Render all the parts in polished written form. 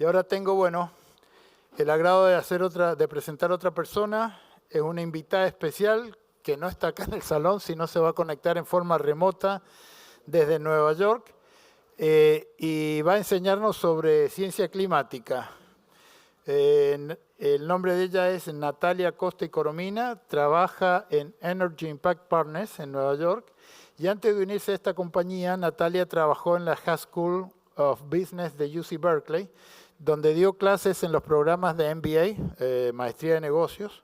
Y ahora tengo, bueno, el agrado de presentar a otra persona. Es una invitada especial que no está acá en el salón, sino se va a conectar en forma remota desde Nueva York y va a enseñarnos sobre ciencia climática. El nombre de ella es Natalia Costa y Coromina, trabaja en Energy Impact Partners en Nueva York y antes de unirse a esta compañía, Natalia trabajó en la High School of Business de UC Berkeley, donde dio clases en los programas de MBA, Maestría de Negocios.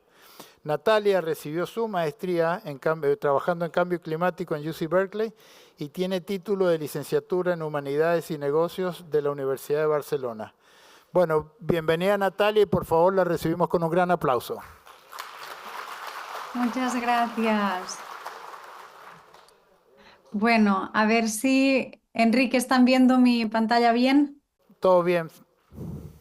Natalia recibió su maestría trabajando en cambio climático en UC Berkeley y tiene título de licenciatura en Humanidades y Negocios de la Universidad de Barcelona. Bueno, bienvenida Natalia y por favor la recibimos con un gran aplauso. Muchas gracias. Bueno, a ver si, Enrique, ¿están viendo mi pantalla bien? Todo bien.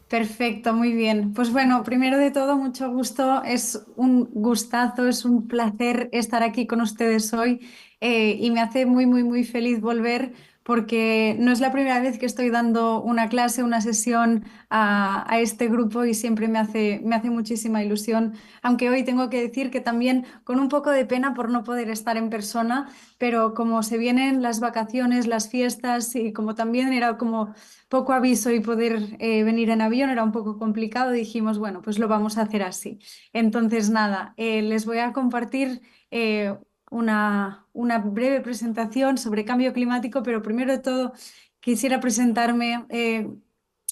Perfecto, muy bien. Pues bueno, primero de todo, mucho gusto. Es un gustazo, es un placer estar aquí con ustedes hoy y me hace muy feliz volver porque no es la primera vez que estoy dando una clase, una sesión a este grupo y siempre me hace muchísima ilusión. Aunque hoy tengo que decir que también con un poco de pena por no poder estar en persona, pero como se vienen las vacaciones, las fiestas y como también era como poco aviso y poder venir en avión era un poco complicado, dijimos, bueno, pues lo vamos a hacer así. Entonces, nada, les voy a compartir una breve presentación sobre cambio climático, pero primero de todo quisiera presentarme.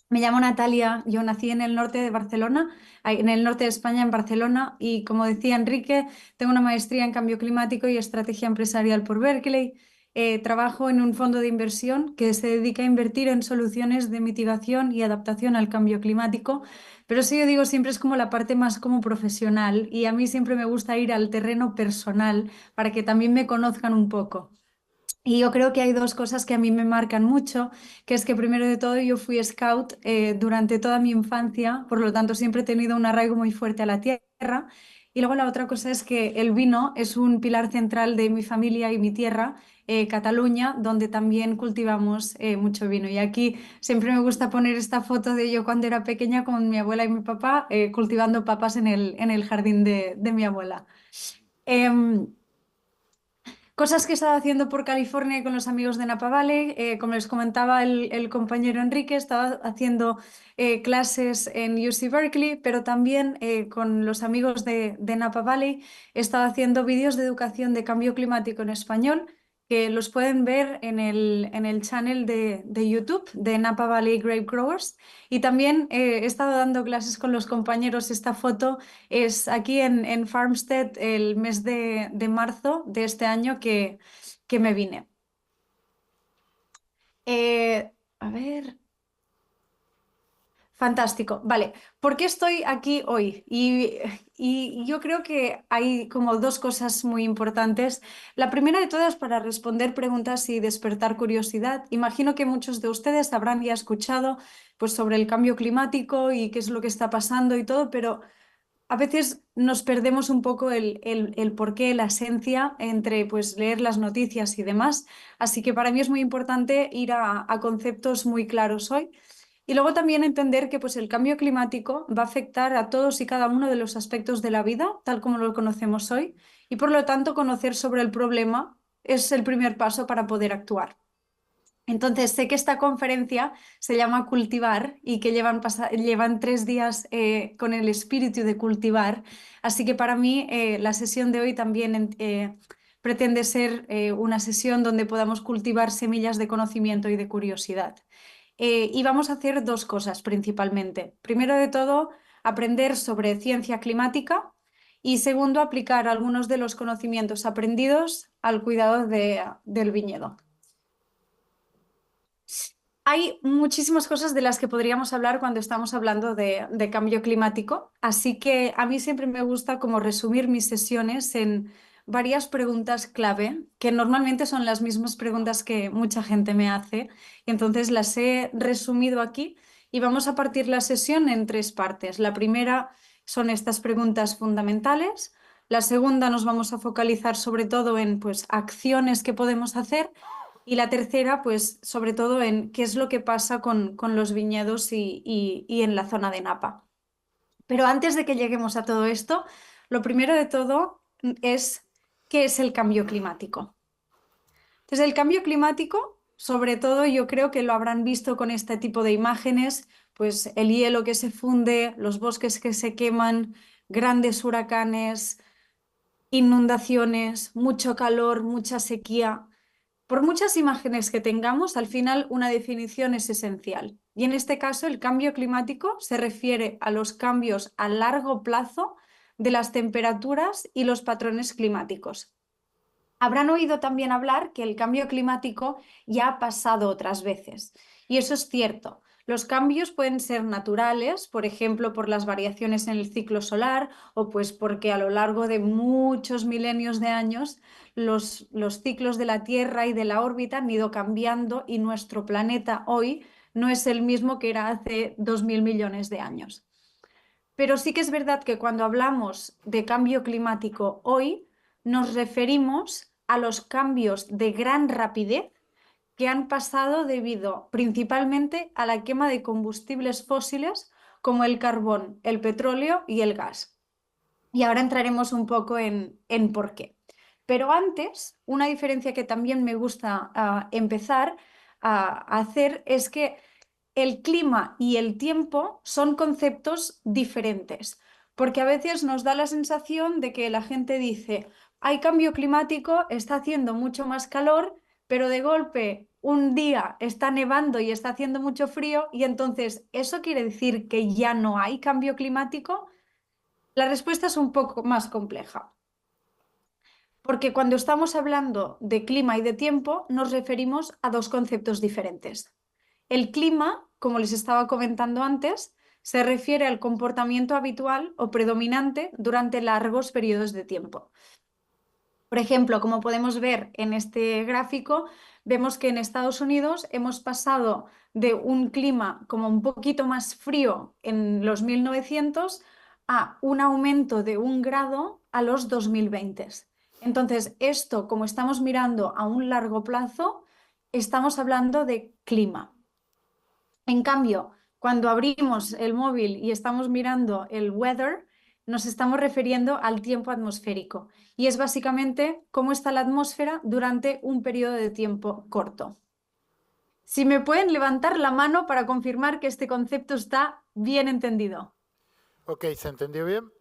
Me llamo Natalia, yo nací en el norte de Barcelona, en el norte de España, en Barcelona, y como decía Enrique, tengo una maestría en cambio climático y estrategia empresarial por Berkeley. Trabajo en un fondo de inversión que se dedica a invertir en soluciones de mitigación y adaptación al cambio climático, pero sí yo digo siempre es como la parte más como profesional y a mí siempre me gusta ir al terreno personal para que también me conozcan un poco. Y yo creo que hay dos cosas que a mí me marcan mucho, que es que primero de todo yo fui scout durante toda mi infancia, por lo tanto siempre he tenido un arraigo muy fuerte a la tierra. Y luego la otra cosa es que el vino es un pilar central de mi familia y mi tierra, Cataluña, donde también cultivamos mucho vino. Y aquí siempre me gusta poner esta foto de yo cuando era pequeña con mi abuela y mi papá cultivando papas en el jardín de mi abuela. Em, Cosas que he estado haciendo por California con los amigos de Napa Valley. Como les comentaba el compañero Enrique, estaba haciendo clases en UC Berkeley, pero también con los amigos de Napa Valley he estado haciendo vídeos de educación de cambio climático en español, que los pueden ver en el channel de YouTube de Napa Valley Grape Growers. Y también he estado dando clases con los compañeros. Esta foto es aquí en Farmstead el mes de marzo de este año que me vine. A ver. Fantástico. Vale. ¿Por qué estoy aquí hoy? Y yo creo que hay como dos cosas muy importantes. La primera de todas para responder preguntas y despertar curiosidad. Imagino que muchos de ustedes habrán ya escuchado pues, sobre el cambio climático y qué es lo que está pasando y todo, pero a veces nos perdemos un poco el porqué, la esencia entre pues, leer las noticias y demás. Así que para mí es muy importante ir a conceptos muy claros hoy. Y luego también entender que pues, el cambio climático va a afectar a todos y cada uno de los aspectos de la vida, tal como lo conocemos hoy, y por lo tanto conocer sobre el problema es el primer paso para poder actuar. Entonces, sé que esta conferencia se llama Cultivar y que llevan 3 días con el espíritu de cultivar. Así que para mí la sesión de hoy también pretende ser una sesión donde podamos cultivar semillas de conocimiento y de curiosidad. Y vamos a hacer dos cosas principalmente. Primero de todo, aprender sobre ciencia climática y segundo, aplicar algunos de los conocimientos aprendidos al cuidado del viñedo. Hay muchísimas cosas de las que podríamos hablar cuando estamos hablando de cambio climático, así que a mí siempre me gusta como resumir mis sesiones en varias preguntas clave, que normalmente son las mismas preguntas que mucha gente me hace, y entonces las he resumido aquí y vamos a partir la sesión en tres partes. La primera son estas preguntas fundamentales, la segunda nos vamos a focalizar sobre todo en pues, acciones que podemos hacer. Y la tercera, pues sobre todo en qué es lo que pasa con los viñedos y en la zona de Napa. Pero antes de que lleguemos a todo esto, lo primero de todo es qué es el cambio climático. Entonces, el cambio climático, sobre todo, yo creo que lo habrán visto con este tipo de imágenes, pues el hielo que se funde, los bosques que se queman, grandes huracanes, inundaciones, mucho calor, mucha sequía. Por muchas imágenes que tengamos, al final una definición es esencial. Y en este caso, el cambio climático se refiere a los cambios a largo plazo de las temperaturas y los patrones climáticos. Habrán oído también hablar que el cambio climático ya ha pasado otras veces. Y eso es cierto. Los cambios pueden ser naturales, por ejemplo, por las variaciones en el ciclo solar o pues porque a lo largo de muchos milenios de años los ciclos de la Tierra y de la órbita han ido cambiando y nuestro planeta hoy no es el mismo que era hace 2000 millones de años. Pero sí que es verdad que cuando hablamos de cambio climático hoy, nos referimos a los cambios de gran rapidez que han pasado debido principalmente a la quema de combustibles fósiles como el carbón, el petróleo y el gas. Y ahora entraremos un poco en por qué. Pero antes, una diferencia que también me gusta empezar a hacer es que el clima y el tiempo son conceptos diferentes, porque a veces nos da la sensación de que la gente dice, hay cambio climático, está haciendo mucho más calor, pero de golpe un día está nevando y está haciendo mucho frío, y entonces, ¿eso quiere decir que ya no hay cambio climático? La respuesta es un poco más compleja. Porque cuando estamos hablando de clima y de tiempo, nos referimos a dos conceptos diferentes. El clima, como les estaba comentando antes, se refiere al comportamiento habitual o predominante durante largos periodos de tiempo. Por ejemplo, como podemos ver en este gráfico, vemos que en Estados Unidos hemos pasado de un clima como un poquito más frío en los 1900 a un aumento de 1 grado a los 2020. Entonces, esto, como estamos mirando a un largo plazo, estamos hablando de clima. En cambio, cuando abrimos el móvil y estamos mirando el weather, nos estamos refiriendo al tiempo atmosférico y es básicamente cómo está la atmósfera durante un periodo de tiempo corto. Si me pueden levantar la mano para confirmar que este concepto está bien entendido. Ok, ¿se entendió bien?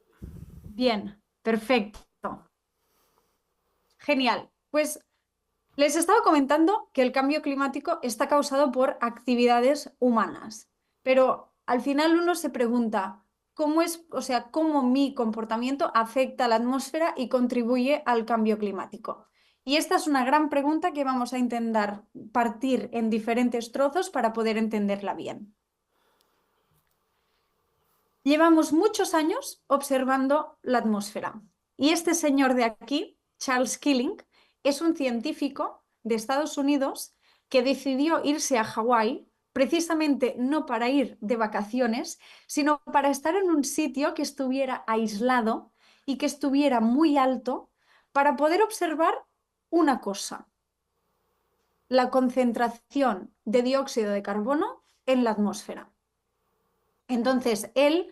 Bien, perfecto. Genial. Pues les estaba comentando que el cambio climático está causado por actividades humanas, pero al final uno se pregunta cómo es, o sea, cómo mi comportamiento afecta a la atmósfera y contribuye al cambio climático. Y esta es una gran pregunta que vamos a intentar partir en diferentes trozos para poder entenderla bien. Llevamos muchos años observando la atmósfera y este señor de aquí, Charles Keeling, es un científico de Estados Unidos que decidió irse a Hawái precisamente no para ir de vacaciones, sino para estar en un sitio que estuviera aislado y que estuviera muy alto para poder observar una cosa, la concentración de dióxido de carbono en la atmósfera. Entonces, él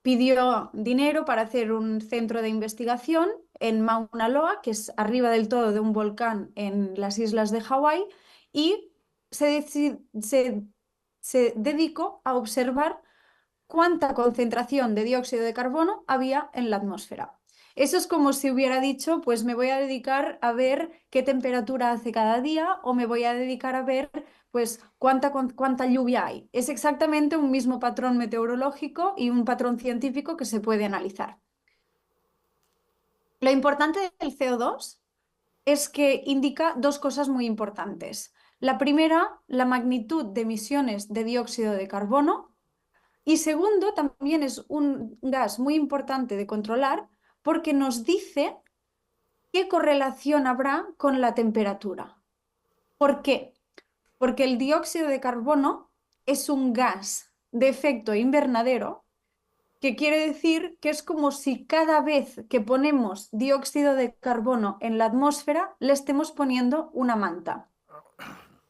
pidió dinero para hacer un centro de investigación en Mauna Loa, que es arriba del todo de un volcán en las islas de Hawái, y se dedicó a observar cuánta concentración de dióxido de carbono había en la atmósfera. Eso es como si hubiera dicho, pues me voy a dedicar a ver qué temperatura hace cada día o me voy a dedicar a ver pues cuánta lluvia hay. Es exactamente un mismo patrón meteorológico y un patrón científico que se puede analizar. Lo importante del CO2 es que indica dos cosas muy importantes. La primera, la magnitud de emisiones de dióxido de carbono. Y segundo, también es un gas muy importante de controlar porque nos dice qué correlación habrá con la temperatura. ¿Por qué? Porque el dióxido de carbono es un gas de efecto invernadero, que quiere decir que es como si cada vez que ponemos dióxido de carbono en la atmósfera le estemos poniendo una manta.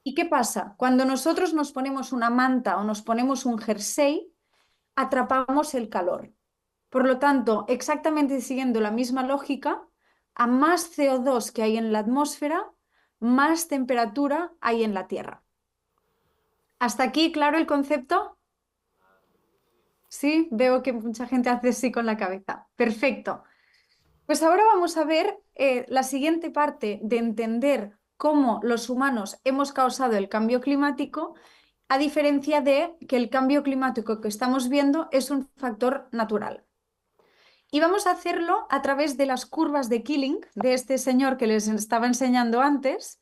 ¿Y qué pasa? Cuando nosotros nos ponemos una manta o nos ponemos un jersey, atrapamos el calor. Por lo tanto, exactamente siguiendo la misma lógica, a más CO2 que hay en la atmósfera, más temperatura hay en la Tierra. ¿Hasta aquí claro el concepto? Sí, veo que mucha gente hace sí con la cabeza. Perfecto. Pues ahora vamos a ver la siguiente parte de entender cómo los humanos hemos causado el cambio climático, a diferencia de que el cambio climático que estamos viendo es un factor natural. Y vamos a hacerlo a través de las curvas de Killing, de este señor que les estaba enseñando antes,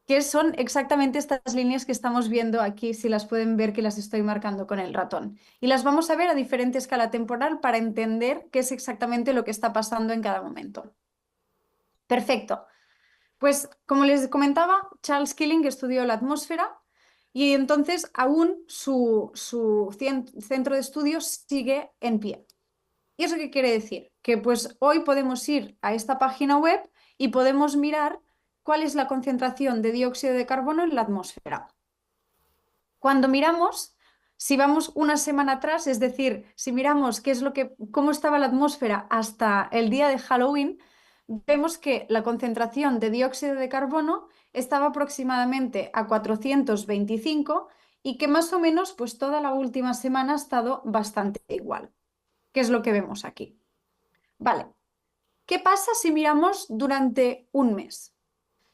que son exactamente estas líneas que estamos viendo aquí, si las pueden ver que las estoy marcando con el ratón. Y las vamos a ver a diferente escala temporal para entender qué es exactamente lo que está pasando en cada momento. Perfecto. Pues como les comentaba, Charles Killing estudió la atmósfera y entonces aún su centro de estudios sigue en pie. ¿Y eso qué quiere decir? Que pues hoy podemos ir a esta página web y podemos mirar cuál es la concentración de dióxido de carbono en la atmósfera. Cuando miramos, si vamos una semana atrás, es decir, si miramos cómo estaba la atmósfera hasta el día de Halloween, vemos que la concentración de dióxido de carbono estaba aproximadamente a 425 y que más o menos pues toda la última semana ha estado bastante igual, que es lo que vemos aquí. Vale, ¿qué pasa si miramos durante un mes?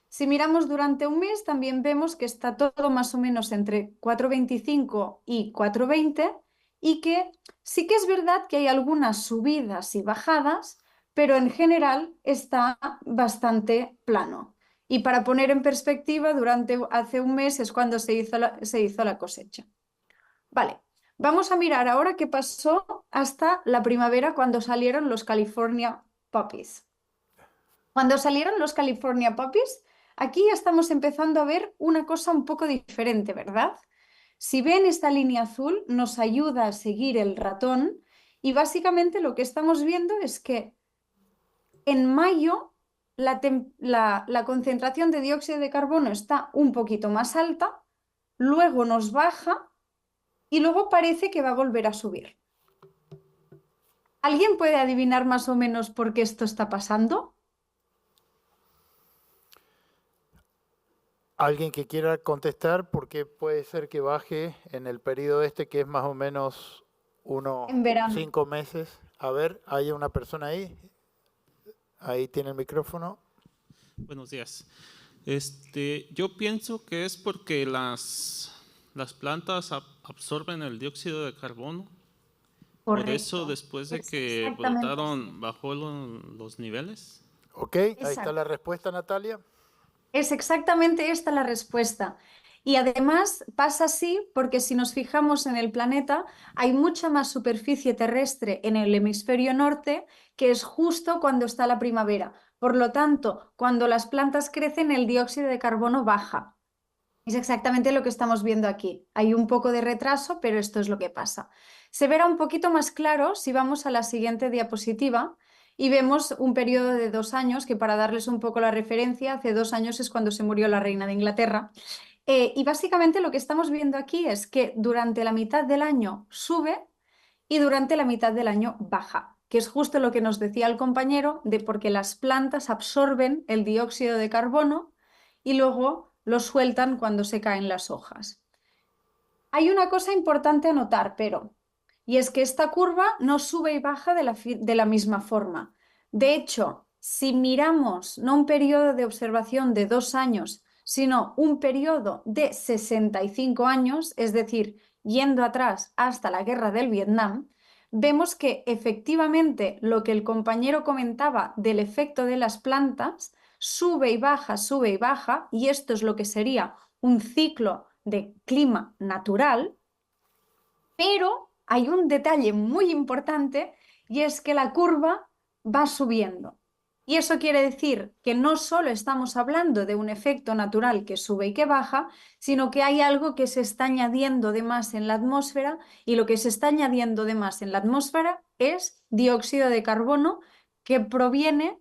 Si miramos durante un mes, también vemos que está todo más o menos entre 4,25 y 4,20 y que sí que es verdad que hay algunas subidas y bajadas, pero en general está bastante plano. Y para poner en perspectiva, hace un mes es cuando se hizo la cosecha. Vale, vamos a mirar ahora qué pasó hasta la primavera cuando salieron los California Poppies. Cuando salieron los California Poppies, aquí ya estamos empezando a ver una cosa un poco diferente, ¿verdad? Si ven esta línea azul, nos ayuda a seguir el ratón y básicamente lo que estamos viendo es que en mayo la concentración de dióxido de carbono está un poquito más alta, luego nos baja y luego parece que va a volver a subir. ¿Alguien puede adivinar más o menos por qué esto está pasando? ¿Alguien que quiera contestar? Porque puede ser que baje en el periodo este, que es más o menos unos En verano. 5 meses. A ver, hay una persona ahí. Ahí tiene el micrófono. Buenos días. Yo pienso que es porque las plantas absorben el dióxido de carbono. Por eso, Correcto. después de Es que exactamente así. brotaron, bajó los niveles. Ok, ahí está Exacto. la respuesta, Natalia. Es exactamente esta la respuesta. Y además pasa así porque si nos fijamos en el planeta, hay mucha más superficie terrestre en el hemisferio norte, que es justo cuando está la primavera. Por lo tanto, cuando las plantas crecen, el dióxido de carbono baja. Es exactamente lo que estamos viendo aquí. Hay un poco de retraso, pero esto es lo que pasa. Se verá un poquito más claro si vamos a la siguiente diapositiva y vemos un periodo de 2 años, que para darles un poco la referencia, hace 2 años es cuando se murió la reina de Inglaterra. Y básicamente lo que estamos viendo aquí es que durante la mitad del año sube y durante la mitad del año baja, que es justo lo que nos decía el compañero de porque las plantas absorben el dióxido de carbono y luego lo sueltan cuando se caen las hojas. Hay una cosa importante a notar, y es que esta curva no sube y baja de la misma forma. De hecho, si miramos no un periodo de observación de 2 años, sino un periodo de 65 años, es decir, yendo atrás hasta la guerra del Vietnam, vemos que efectivamente lo que el compañero comentaba del efecto de las plantas sube y baja, y esto es lo que sería un ciclo de clima natural, pero hay un detalle muy importante y es que la curva va subiendo. Y eso quiere decir que no solo estamos hablando de un efecto natural que sube y que baja, sino que hay algo que se está añadiendo de más en la atmósfera y lo que se está añadiendo de más en la atmósfera es dióxido de carbono que proviene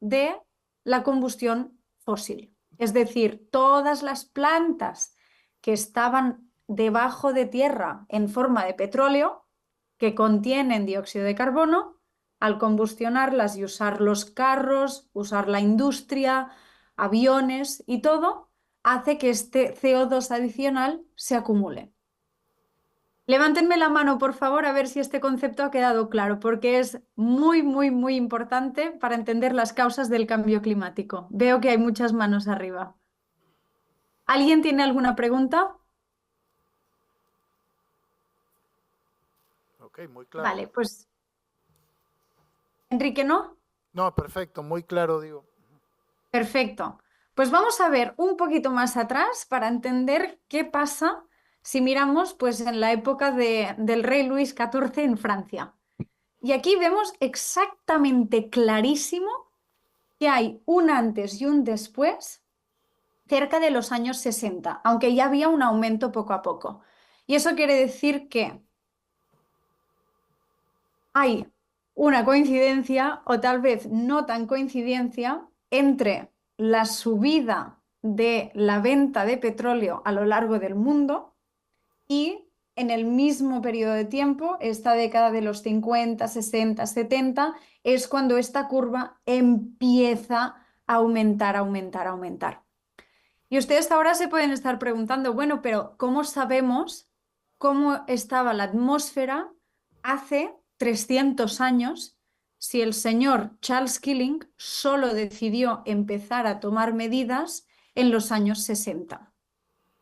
de la combustión fósil. Es decir, todas las plantas que estaban debajo de tierra en forma de petróleo, que contienen dióxido de carbono, al combustionarlas y usar los carros, usar la industria, aviones y todo, hace que este CO2 adicional se acumule. Levántenme la mano, por favor, a ver si este concepto ha quedado claro, porque es muy, muy, muy importante para entender las causas del cambio climático. Veo que hay muchas manos arriba. ¿Alguien tiene alguna pregunta? Ok, muy claro. Vale, pues Enrique, ¿no? No, perfecto, muy claro, digo. Perfecto. Pues vamos a ver un poquito más atrás para entender qué pasa si miramos pues, en la época del rey Luis XIV en Francia. Y aquí vemos exactamente clarísimo que hay un antes y un después cerca de los años 60, aunque ya había un aumento poco a poco. Y eso quiere decir que hay una coincidencia, o tal vez no tan coincidencia, entre la subida de la venta de petróleo a lo largo del mundo y en el mismo periodo de tiempo, esta década de los 50, 60, 70, es cuando esta curva empieza a aumentar, aumentar, aumentar. Y ustedes ahora se pueden estar preguntando, bueno, pero ¿cómo sabemos cómo estaba la atmósfera hace 300 años si el señor Charles Keeling solo decidió empezar a tomar medidas en los años 60?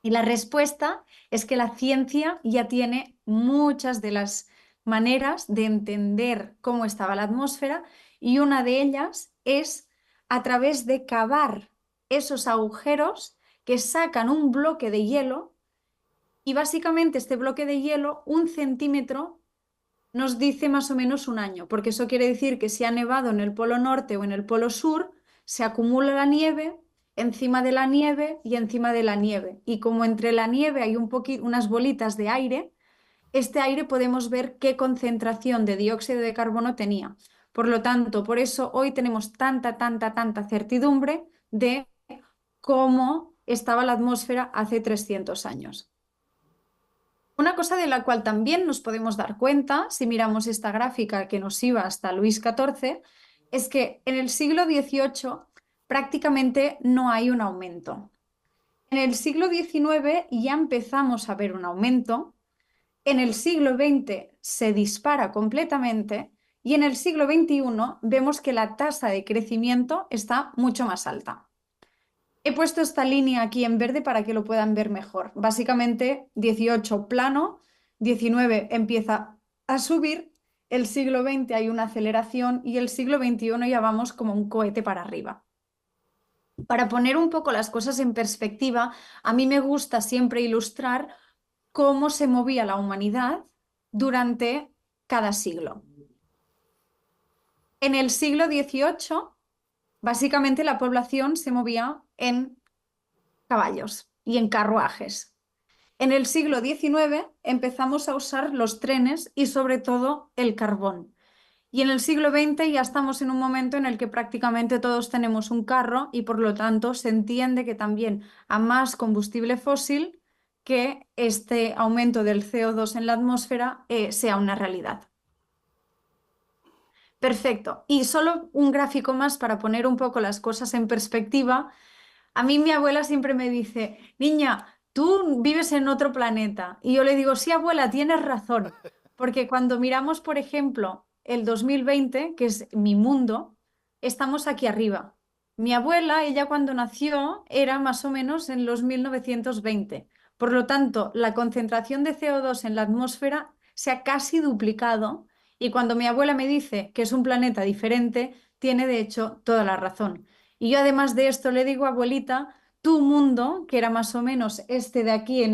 Y la respuesta es que la ciencia ya tiene muchas de las maneras de entender cómo estaba la atmósfera y una de ellas es a través de cavar esos agujeros que sacan un bloque de hielo y básicamente este bloque de hielo, 1 centímetro, nos dice más o menos un año, porque eso quiere decir que si ha nevado en el polo norte o en el polo sur, se acumula la nieve encima de la nieve y encima de la nieve. Y como entre la nieve hay unas bolitas de aire, este aire podemos ver qué concentración de dióxido de carbono tenía. Por lo tanto, por eso hoy tenemos tanta, tanta, tanta certidumbre de cómo estaba la atmósfera hace 300 años. Una cosa de la cual también nos podemos dar cuenta, si miramos esta gráfica que nos iba hasta Luis XIV, es que en el siglo XVIII prácticamente no hay un aumento. En el siglo XIX ya empezamos a ver un aumento, en el siglo XX se dispara completamente y en el siglo XXI vemos que la tasa de crecimiento está mucho más alta. He puesto esta línea aquí en verde para que lo puedan ver mejor. Básicamente, 18 plano, 19 empieza a subir, el siglo XX hay una aceleración y el siglo XXI ya vamos como un cohete para arriba. Para poner un poco las cosas en perspectiva, a mí me gusta siempre ilustrar cómo se movía la humanidad durante cada siglo. En el siglo XVIII, básicamente la población se movía en caballos y en carruajes. En el siglo XIX empezamos a usar los trenes y sobre todo el carbón. Y en el siglo XX ya estamos en un momento en el que prácticamente todos tenemos un carro y por lo tanto se entiende que también a más combustible fósil que este aumento del CO2 en la atmósfera sea una realidad. Perfecto. Y solo un gráfico más para poner un poco las cosas en perspectiva. A mí mi abuela siempre me dice, niña, tú vives en otro planeta. Y yo le digo, sí, abuela, tienes razón. Porque cuando miramos, por ejemplo, el 2020, que es mi mundo, estamos aquí arriba. Mi abuela, ella cuando nació, era más o menos en los 1920. Por lo tanto, la concentración de CO2 en la atmósfera se ha casi duplicado. Y cuando mi abuela me dice que es un planeta diferente, tiene de hecho toda la razón. Y yo además de esto le digo, abuelita, tu mundo, que era más o menos este de aquí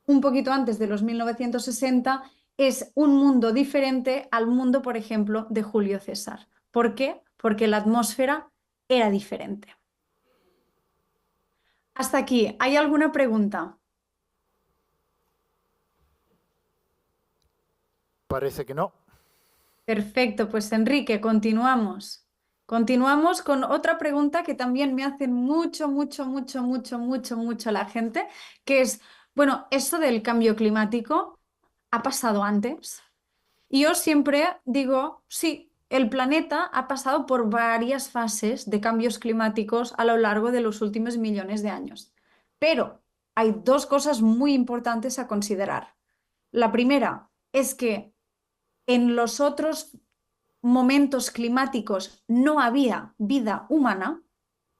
un poquito antes de los 1960, es un mundo diferente al mundo, por ejemplo, de Julio César. ¿Por qué? Porque la atmósfera era diferente. Hasta aquí, ¿hay alguna pregunta? Parece que no. Perfecto, pues Enrique, continuamos. Continuamos con otra pregunta que también me hacen mucho la gente, que es, bueno, ¿eso del cambio climático ha pasado antes? Y yo siempre digo, sí, el planeta ha pasado por varias fases de cambios climáticos a lo largo de los últimos millones de años. Pero hay dos cosas muy importantes a considerar. La primera es que en los otros momentos climáticos no había vida humana,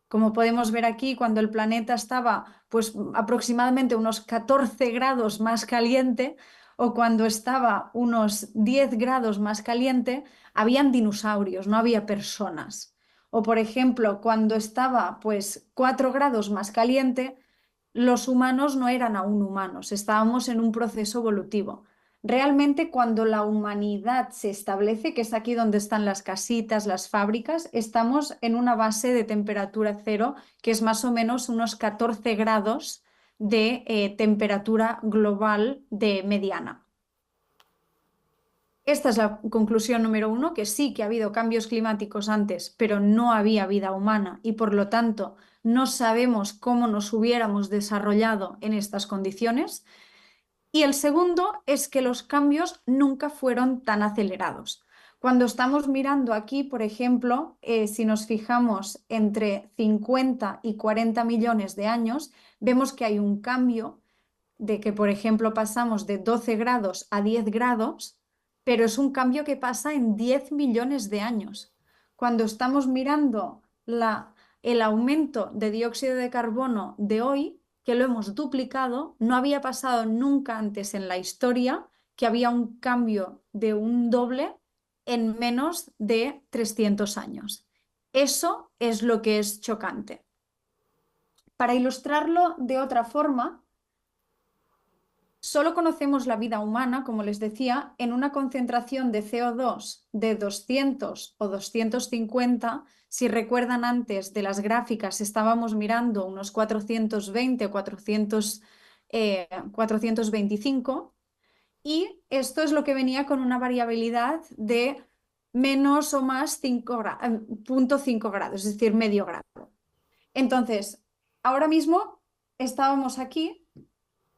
como podemos ver aquí, cuando el planeta estaba pues aproximadamente unos 14 grados más caliente o cuando estaba unos 10 grados más caliente, habían dinosaurios, no había personas. O por ejemplo, cuando estaba pues 4 grados más caliente, los humanos no eran aún humanos, estábamos en un proceso evolutivo. Realmente cuando la humanidad se establece, que es aquí donde están las casitas, las fábricas, estamos en una base de temperatura cero, que es más o menos unos 14 grados de temperatura global de mediana. Esta es la conclusión número uno, que sí que ha habido cambios climáticos antes, pero no había vida humana y por lo tanto no sabemos cómo nos hubiéramos desarrollado en estas condiciones. Y el segundo es que los cambios nunca fueron tan acelerados. Cuando estamos mirando aquí, por ejemplo, si nos fijamos entre 50 y 40 millones de años, vemos que hay un cambio de que, por ejemplo, pasamos de 12 grados a 10 grados, pero es un cambio que pasa en 10 millones de años. Cuando estamos mirando el aumento de dióxido de carbono de hoy, que lo hemos duplicado, no había pasado nunca antes en la historia que había un cambio de un doble en menos de 300 años. Eso es lo que es chocante. Para ilustrarlo de otra forma, solo conocemos la vida humana, como les decía, en una concentración de CO2 de 200 o 250. Si recuerdan antes de las gráficas, estábamos mirando unos 420 o 425. Y esto es lo que venía con una variabilidad de menos o más 0,5 grados, es decir, medio grado. Entonces, ahora mismo estábamos aquí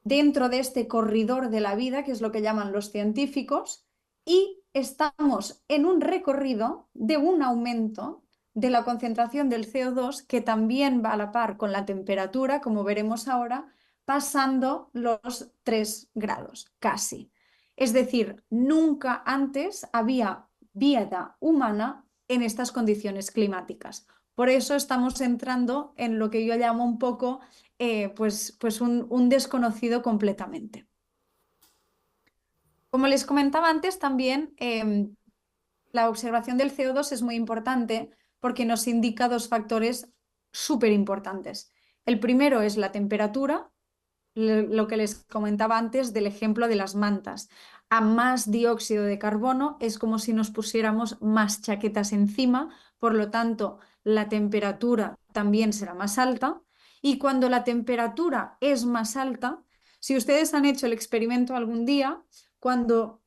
dentro de este corredor de la vida, que es lo que llaman los científicos, y estamos en un recorrido de un aumento de la concentración del CO2 que también va a la par con la temperatura, como veremos ahora, pasando los 3 grados, casi. Es decir, nunca antes había vida humana en estas condiciones climáticas. Por eso estamos entrando en lo que yo llamo un poco pues un desconocido completamente. Como les comentaba antes, también la observación del CO2 es muy importante porque nos indica dos factores súper importantes. El primero es la temperatura, lo que les comentaba antes del ejemplo de las mantas. A más dióxido de carbono es como si nos pusiéramos más chaquetas encima, por lo tanto la temperatura también será más alta. Y cuando la temperatura es más alta, si ustedes han hecho el experimento algún día, cuando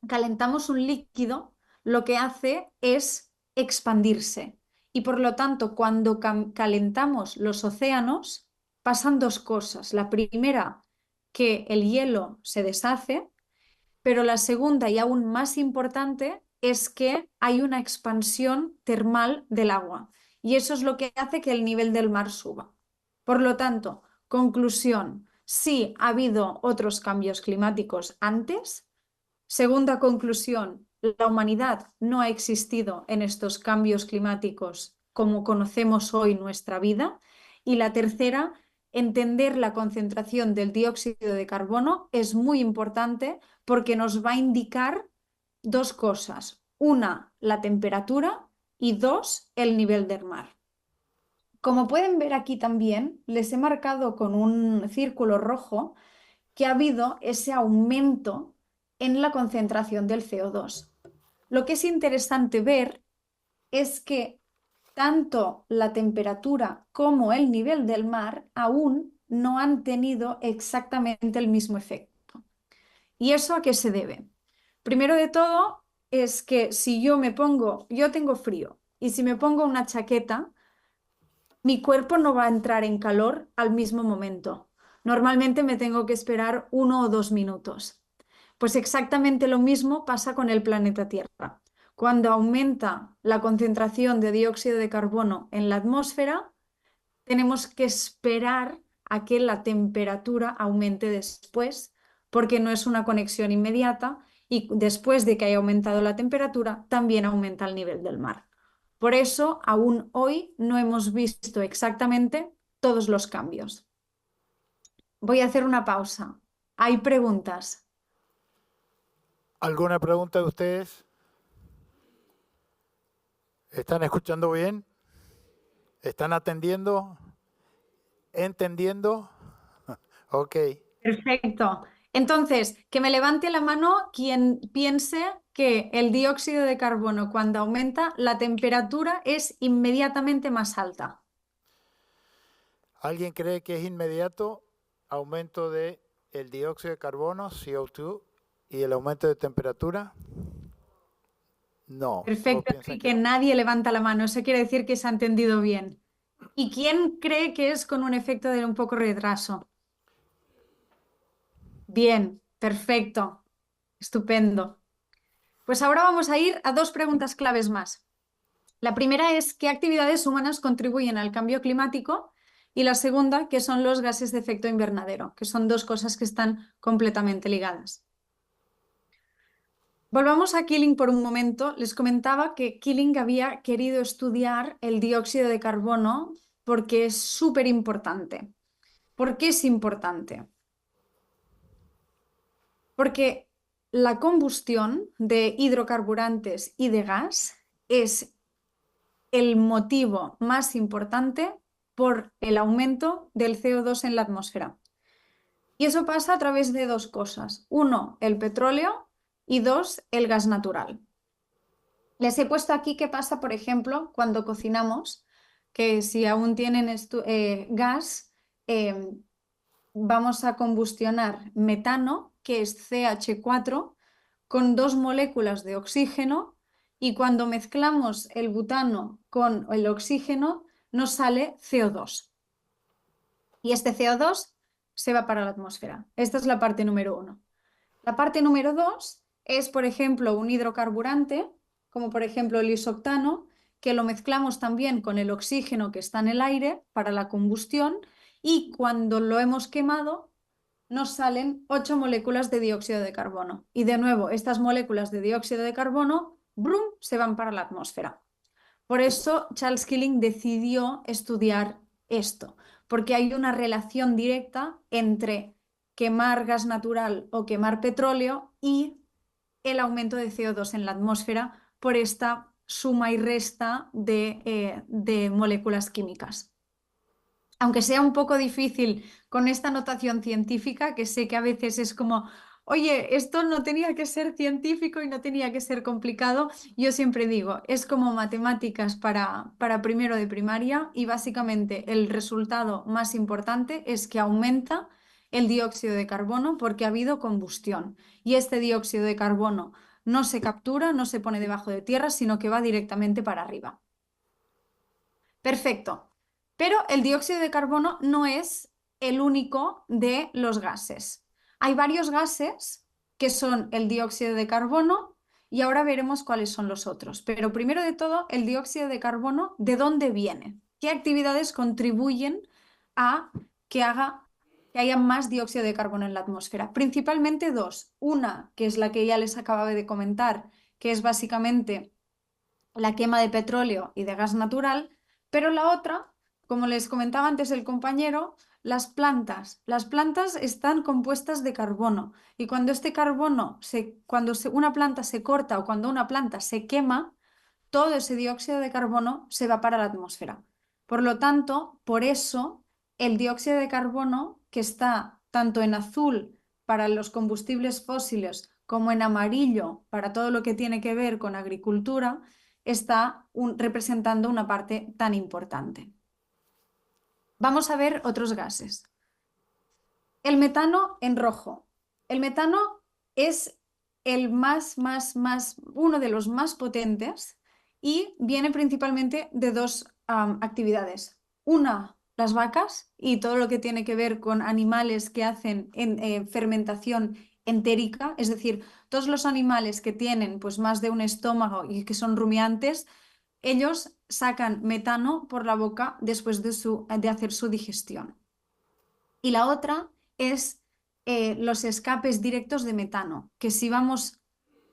calentamos un líquido, lo que hace es expandirse. Y por lo tanto, cuando calentamos los océanos, pasan dos cosas. La primera, que el hielo se deshace, pero la segunda y aún más importante es que hay una expansión termal del agua. Y eso es lo que hace que el nivel del mar suba. Por lo tanto, conclusión, sí ha habido otros cambios climáticos antes. Segunda conclusión, la humanidad no ha existido en estos cambios climáticos como conocemos hoy nuestra vida. Y la tercera, entender la concentración del dióxido de carbono es muy importante porque nos va a indicar dos cosas. Una, la temperatura y dos, el nivel del mar. Como pueden ver aquí también, les he marcado con un círculo rojo que ha habido ese aumento en la concentración del CO2. Lo que es interesante ver es que tanto la temperatura como el nivel del mar aún no han tenido exactamente el mismo efecto. ¿Y eso a qué se debe? Primero de todo es que si yo tengo frío y si me pongo una chaqueta, mi cuerpo no va a entrar en calor al mismo momento. Normalmente me tengo que esperar 1 o 2 minutos. Pues exactamente lo mismo pasa con el planeta Tierra. Cuando aumenta la concentración de dióxido de carbono en la atmósfera, tenemos que esperar a que la temperatura aumente después, porque no es una conexión inmediata y después de que haya aumentado la temperatura, también aumenta el nivel del mar. Por eso, aún hoy no hemos visto exactamente todos los cambios. Voy a hacer una pausa. ¿Hay preguntas? ¿Alguna pregunta de ustedes? ¿Están escuchando bien? ¿Están atendiendo? ¿Entendiendo? Ok. Perfecto. Entonces, que me levante la mano quien piense que el dióxido de carbono, cuando aumenta, la temperatura es inmediatamente más alta. ¿Alguien cree que es inmediato aumento de el dióxido de carbono, CO2, y el aumento de temperatura? No, todos Perfecto, piensan así que que no. nadie levanta la mano. Eso quiere decir que se ha entendido bien. ¿Y quién cree que es con un efecto de un poco retraso? Bien, perfecto, estupendo. Pues ahora vamos a ir a 2 preguntas claves más. La primera es ¿qué actividades humanas contribuyen al cambio climático? Y la segunda, ¿qué son los gases de efecto invernadero? Que son 2 cosas que están completamente ligadas. Volvamos a Killing por un momento. Les comentaba que Killing había querido estudiar el dióxido de carbono porque es súper importante. ¿Por qué es importante? Porque la combustión de hidrocarburantes y de gas es el motivo más importante por el aumento del CO2 en la atmósfera. Y eso pasa a través de 2 cosas. 1, el petróleo y 2, el gas natural. Les he puesto aquí qué pasa, por ejemplo, cuando cocinamos, que si aún tienen gas, eh, vamos a combustionar metano, que es CH4, con 2 moléculas de oxígeno y cuando mezclamos el butano con el oxígeno nos sale CO2. Y este CO2 se va para la atmósfera. Esta es la parte número 1. La parte número 2 es, por ejemplo, un hidrocarburante, como por ejemplo el isoctano, que lo mezclamos también con el oxígeno que está en el aire para la combustión y cuando lo hemos quemado nos salen 8 moléculas de dióxido de carbono. Y de nuevo, estas moléculas de dióxido de carbono, ¡brum!, se van para la atmósfera. Por eso Charles Keeling decidió estudiar esto, porque hay una relación directa entre quemar gas natural o quemar petróleo y el aumento de CO2 en la atmósfera por esta suma y resta de moléculas químicas. Aunque sea un poco difícil con esta notación científica, que sé que a veces es como, oye, esto no tenía que ser científico y no tenía que ser complicado, yo siempre digo, es como matemáticas para primero de primaria y básicamente el resultado más importante es que aumenta el dióxido de carbono porque ha habido combustión y este dióxido de carbono no se captura, no se pone debajo de tierra, sino que va directamente para arriba. Perfecto. Pero el dióxido de carbono no es el único de los gases. Hay varios gases que son el dióxido de carbono y ahora veremos cuáles son los otros. Pero primero de todo, el dióxido de carbono, ¿de dónde viene? ¿Qué actividades contribuyen a que haya más dióxido de carbono en la atmósfera? Principalmente 2. Una, que es la que ya les acababa de comentar, que es básicamente la quema de petróleo y de gas natural, pero la otra, como les comentaba antes el compañero, las plantas. Las plantas están compuestas de carbono y cuando este carbono, una planta se corta o cuando una planta se quema, todo ese dióxido de carbono se va para la atmósfera. Por lo tanto, por eso el dióxido de carbono, que está tanto en azul para los combustibles fósiles como en amarillo para todo lo que tiene que ver con agricultura, está representando una parte tan importante. Vamos a ver otros gases. El metano en rojo. El metano es uno de los más potentes y viene principalmente de dos actividades. Una, las vacas y todo lo que tiene que ver con animales que hacen fermentación entérica, es decir, todos los animales que tienen pues, más de un estómago y que son rumiantes, ellos sacan metano por la boca después de hacer su digestión. Y la otra es los escapes directos de metano, que si vamos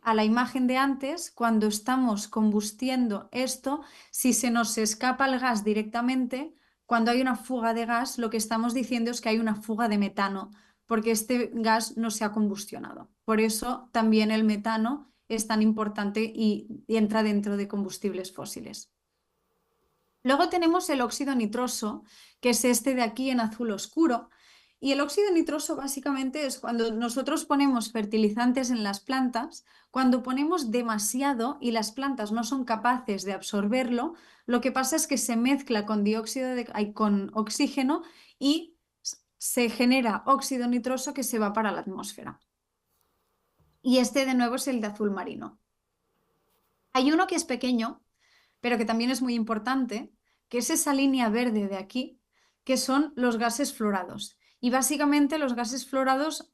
a la imagen de antes, cuando estamos combustiendo esto, si se nos escapa el gas directamente, cuando hay una fuga de gas, lo que estamos diciendo es que hay una fuga de metano, porque este gas no se ha combustionado. Por eso también el metano es tan importante y entra dentro de combustibles fósiles. Luego tenemos el óxido nitroso, que es este de aquí en azul oscuro. Y el óxido nitroso básicamente es cuando nosotros ponemos fertilizantes en las plantas, cuando ponemos demasiado y las plantas no son capaces de absorberlo, lo que pasa es que se mezcla con con oxígeno y se genera óxido nitroso que se va para la atmósfera. Y este de nuevo es el de azul marino. Hay uno que es pequeño, pero que también es muy importante, que es esa línea verde de aquí, que son los gases fluorados. Y básicamente los gases fluorados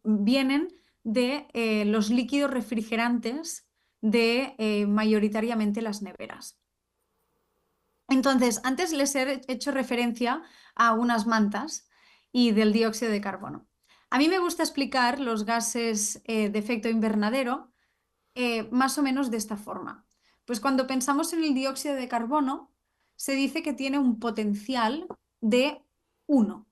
vienen de los líquidos refrigerantes de mayoritariamente las neveras. Entonces, antes les he hecho referencia a unas mantas y del dióxido de carbono. A mí me gusta explicar los gases de efecto invernadero más o menos de esta forma. Pues cuando pensamos en el dióxido de carbono, se dice que tiene un potencial de 1.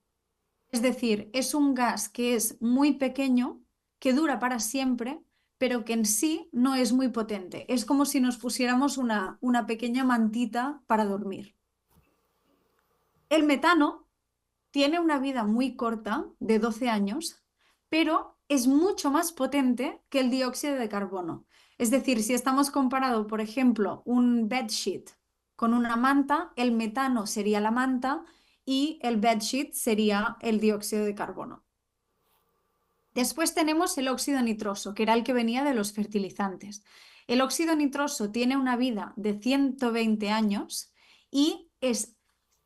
Es decir, es un gas que es muy pequeño, que dura para siempre, pero que en sí no es muy potente. Es como si nos pusiéramos una pequeña mantita para dormir. El metano tiene una vida muy corta, de 12 años, pero es mucho más potente que el dióxido de carbono. Es decir, si estamos comparando, por ejemplo, un bedsheet con una manta, el metano sería la manta y el bedsheet sería el dióxido de carbono. Después tenemos el óxido nitroso, que era el que venía de los fertilizantes. El óxido nitroso tiene una vida de 120 años y es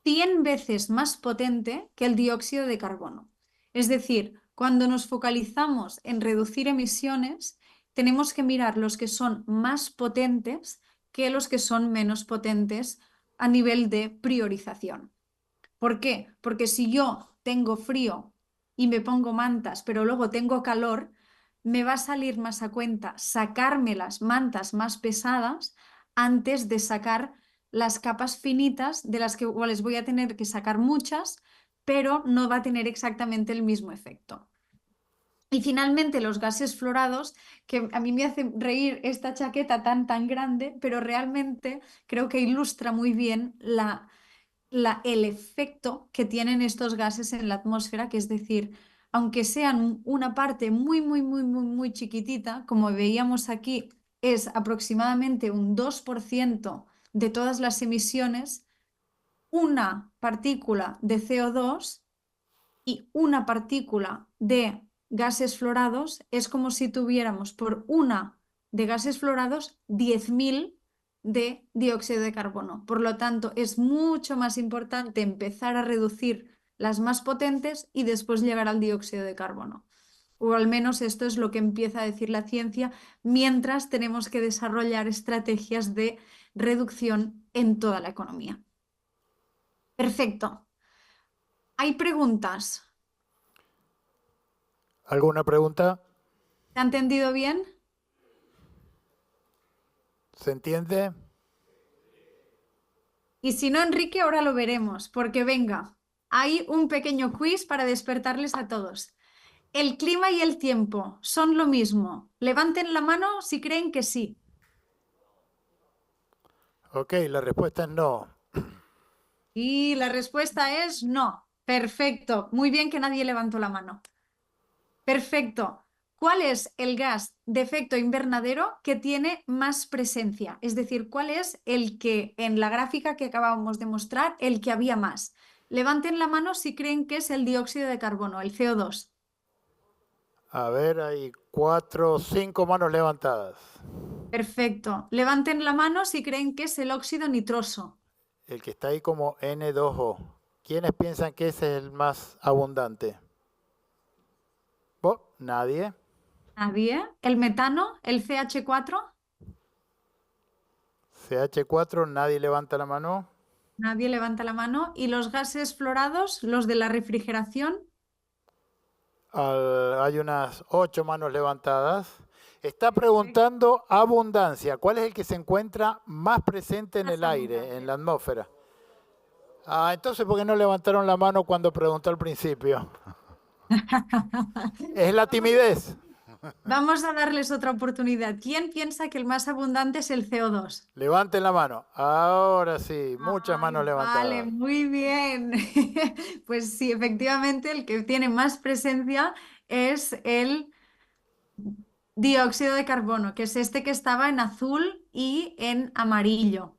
100 veces más potente que el dióxido de carbono. Es decir, cuando nos focalizamos en reducir emisiones, tenemos que mirar los que son más potentes que los que son menos potentes a nivel de priorización. ¿Por qué? Porque si yo tengo frío y me pongo mantas, pero luego tengo calor, me va a salir más a cuenta sacarme las mantas más pesadas antes de sacar las capas finitas de las que les voy a tener que sacar muchas, pero no va a tener exactamente el mismo efecto. Y finalmente los gases fluorados, que a mí me hace reír esta chaqueta tan grande, pero realmente creo que ilustra muy bien el efecto que tienen estos gases en la atmósfera, que es decir, aunque sean una parte muy chiquitita, como veíamos aquí, es aproximadamente un 2% de todas las emisiones, una partícula de CO2 y una partícula de gases fluorados es como si tuviéramos por una de gases fluorados 10.000 de dióxido de carbono. Por lo tanto, es mucho más importante empezar a reducir las más potentes y después llegar al dióxido de carbono. O al menos esto es lo que empieza a decir la ciencia, mientras tenemos que desarrollar estrategias de reducción en toda la economía. Perfecto. ¿Hay preguntas? ¿Alguna pregunta? ¿Se ha entendido bien? ¿Se entiende? Y si no, Enrique, ahora lo veremos, porque venga, hay un pequeño quiz para despertarles a todos. ¿El clima y el tiempo son lo mismo? Levanten la mano si creen que sí. Ok, la respuesta es no. Y la respuesta es no. Perfecto. Muy bien que nadie levantó la mano. Perfecto. ¿Cuál es el gas de efecto invernadero que tiene más presencia? Es decir, ¿cuál es el que en la gráfica que acabábamos de mostrar, el que había más? Levanten la mano si creen que es el dióxido de carbono, el CO2. A ver, hay 4 o 5 manos levantadas. Perfecto. Levanten la mano si creen que es el óxido nitroso. El que está ahí como N2O. ¿Quiénes piensan que ese es el más abundante? Nadie. Nadie. ¿El metano? ¿El CH4? CH4, nadie levanta la mano. Nadie levanta la mano. ¿Y los gases fluorados, los de la refrigeración? Hay unas 8 manos levantadas. Está preguntando abundancia. ¿Cuál es el que se encuentra más presente en Más el aire, abundante. en la atmósfera? Entonces, ¿por qué no levantaron la mano cuando preguntó al principio? Es la timidez. Vamos a darles otra oportunidad. ¿Quién piensa que el más abundante es el CO2? Levanten la mano. Ahora sí, muchas Ay, manos vale, levantadas. muy bien. Pues sí, efectivamente, el que tiene más presencia es el dióxido de carbono, que es este que estaba en azul y en amarillo.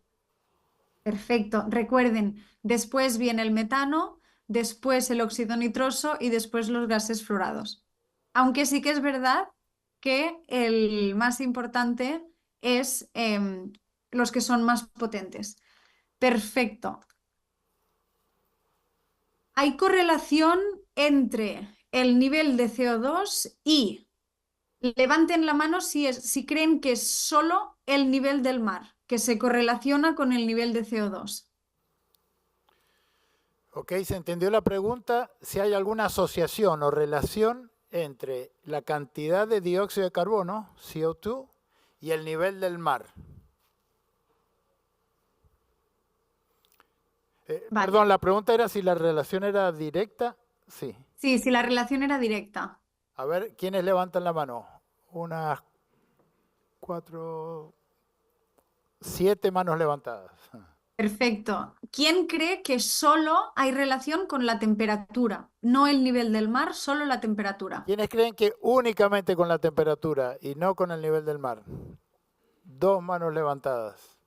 Perfecto. Recuerden, después viene el metano, después el óxido nitroso y después los gases fluorados. Aunque sí que es verdad que el más importante es los que son más potentes. Perfecto. Hay correlación entre el nivel de CO2 y, levanten la mano si creen que es solo el nivel del mar, que se correlaciona con el nivel de CO2. Ok, se entendió la pregunta. Si hay alguna asociación o relación entre la cantidad de dióxido de carbono, CO2, y el nivel del mar. Vale. Perdón, la pregunta era si la relación era directa. Sí. Sí, si la relación era directa. A ver, ¿quiénes levantan la mano? Unas 4, 7 manos levantadas. Perfecto. ¿Quién cree que solo hay relación con la temperatura? No el nivel del mar, solo la temperatura. ¿Quiénes creen que únicamente con la temperatura y no con el nivel del mar? 2 manos levantadas.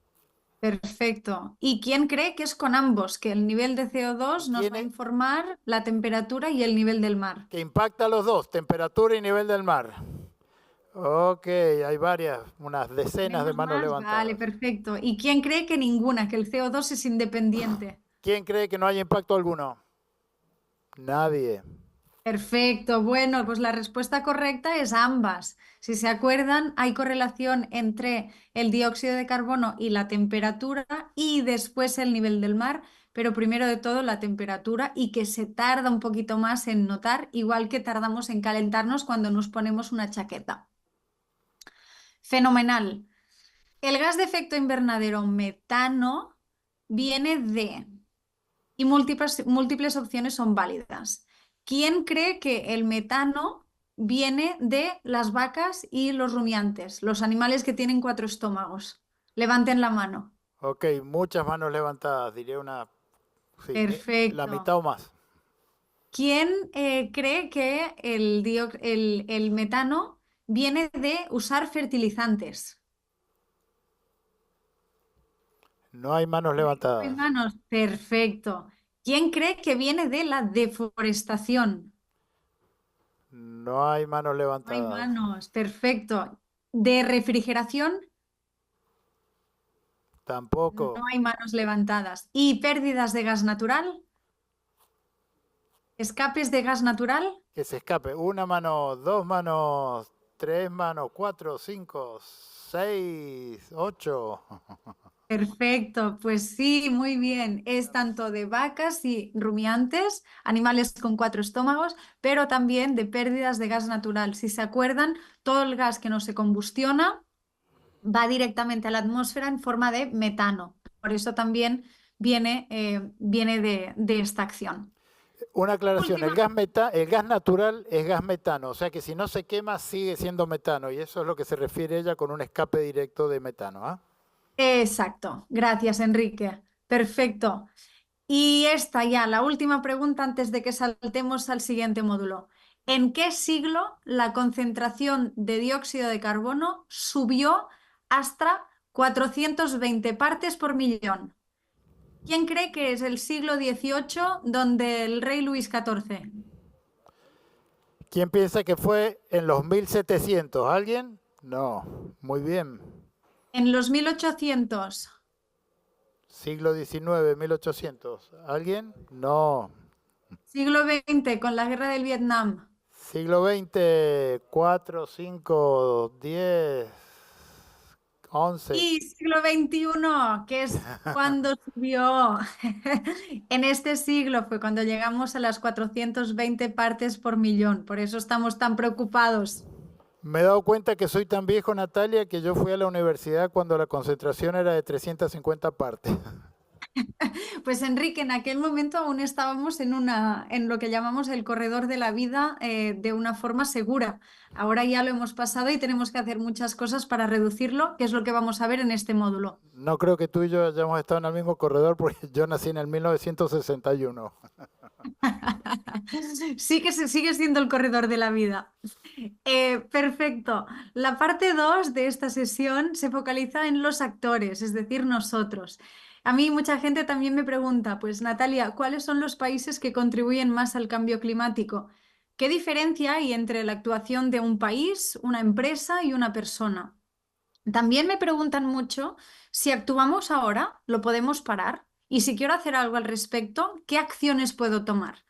Perfecto. ¿Y quién cree que es con ambos? Que el nivel de CO2 nos va a informar la temperatura y el nivel del mar. Que impacta a los dos, temperatura y nivel del mar. Ok, hay unas decenas de ¿Tenemos manos más? levantadas. Vale, perfecto. ¿Y quién cree que ninguna, que el CO2 es independiente? ¿Quién cree que no hay impacto alguno? Nadie. Perfecto. Bueno, pues la respuesta correcta es ambas. Si se acuerdan, hay correlación entre el dióxido de carbono y la temperatura y después el nivel del mar, pero primero de todo la temperatura y que se tarda un poquito más en notar, igual que tardamos en calentarnos cuando nos ponemos una chaqueta. Fenomenal. El gas de efecto invernadero metano viene de, y múltiples opciones son válidas. ¿Quién cree que el metano viene de las vacas y los rumiantes, los animales que tienen 4 estómagos? Levanten la mano. Ok, muchas manos levantadas, diré una, sí, la Perfecto. mitad o más. ¿Quién cree que el metano viene de usar fertilizantes? No hay manos Hay levantadas. manos. Perfecto. ¿Quién cree que viene de la deforestación? No hay manos No hay levantadas. manos. Perfecto. ¿De refrigeración? Tampoco. No hay manos levantadas. ¿Y pérdidas de gas natural? ¿Escapes de gas natural? Que se escape. Una mano, 2 manos, 3 manos, 4, 5, 6, 8. Perfecto, pues sí, muy bien. Es tanto de vacas y rumiantes, animales con 4 estómagos, pero también de pérdidas de gas natural. Si se acuerdan, todo el gas que no se combustiona va directamente a la atmósfera en forma de metano. Por eso también viene de esta acción. Una aclaración, Última. el gas natural es gas metano, o sea que si no se quema sigue siendo metano y eso es lo que se refiere ella con un escape directo de metano. ¿Ah? Exacto. Gracias, Enrique. Perfecto. Y esta ya, la última pregunta antes de que saltemos al siguiente módulo. ¿En qué siglo la concentración de dióxido de carbono subió hasta 420 partes por millón? ¿Quién cree que es el siglo XVIII donde el rey Luis XIV? ¿Quién piensa que fue en los 1700? ¿Alguien? No, muy bien. En los 1800. Siglo XIX, 1800. ¿Alguien? No. Siglo XX, con la guerra del Vietnam. Siglo XX, 4, 5, 10, 11. Y siglo XXI, que es cuando subió. En este siglo fue cuando llegamos a las 420 partes por millón. Por eso estamos tan preocupados. Me he dado cuenta que soy tan viejo, Natalia, que yo fui a la universidad cuando la concentración era de 350 partes. Pues Enrique, en aquel momento aún estábamos en lo que llamamos el corredor de la vida de una forma segura. Ahora ya lo hemos pasado y tenemos que hacer muchas cosas para reducirlo, que es lo que vamos a ver en este módulo. No creo que tú y yo hayamos estado en el mismo corredor porque yo nací en el 1961. Sí que sigue siendo el corredor de la vida. Perfecto. La parte 2 de esta sesión se focaliza en los actores, es decir, nosotros. A mí mucha gente también me pregunta, pues Natalia, ¿cuáles son los países que contribuyen más al cambio climático? ¿Qué diferencia hay entre la actuación de un país, una empresa y una persona? También me preguntan mucho si actuamos ahora, ¿lo podemos parar? Y si quiero hacer algo al respecto, ¿qué acciones puedo tomar?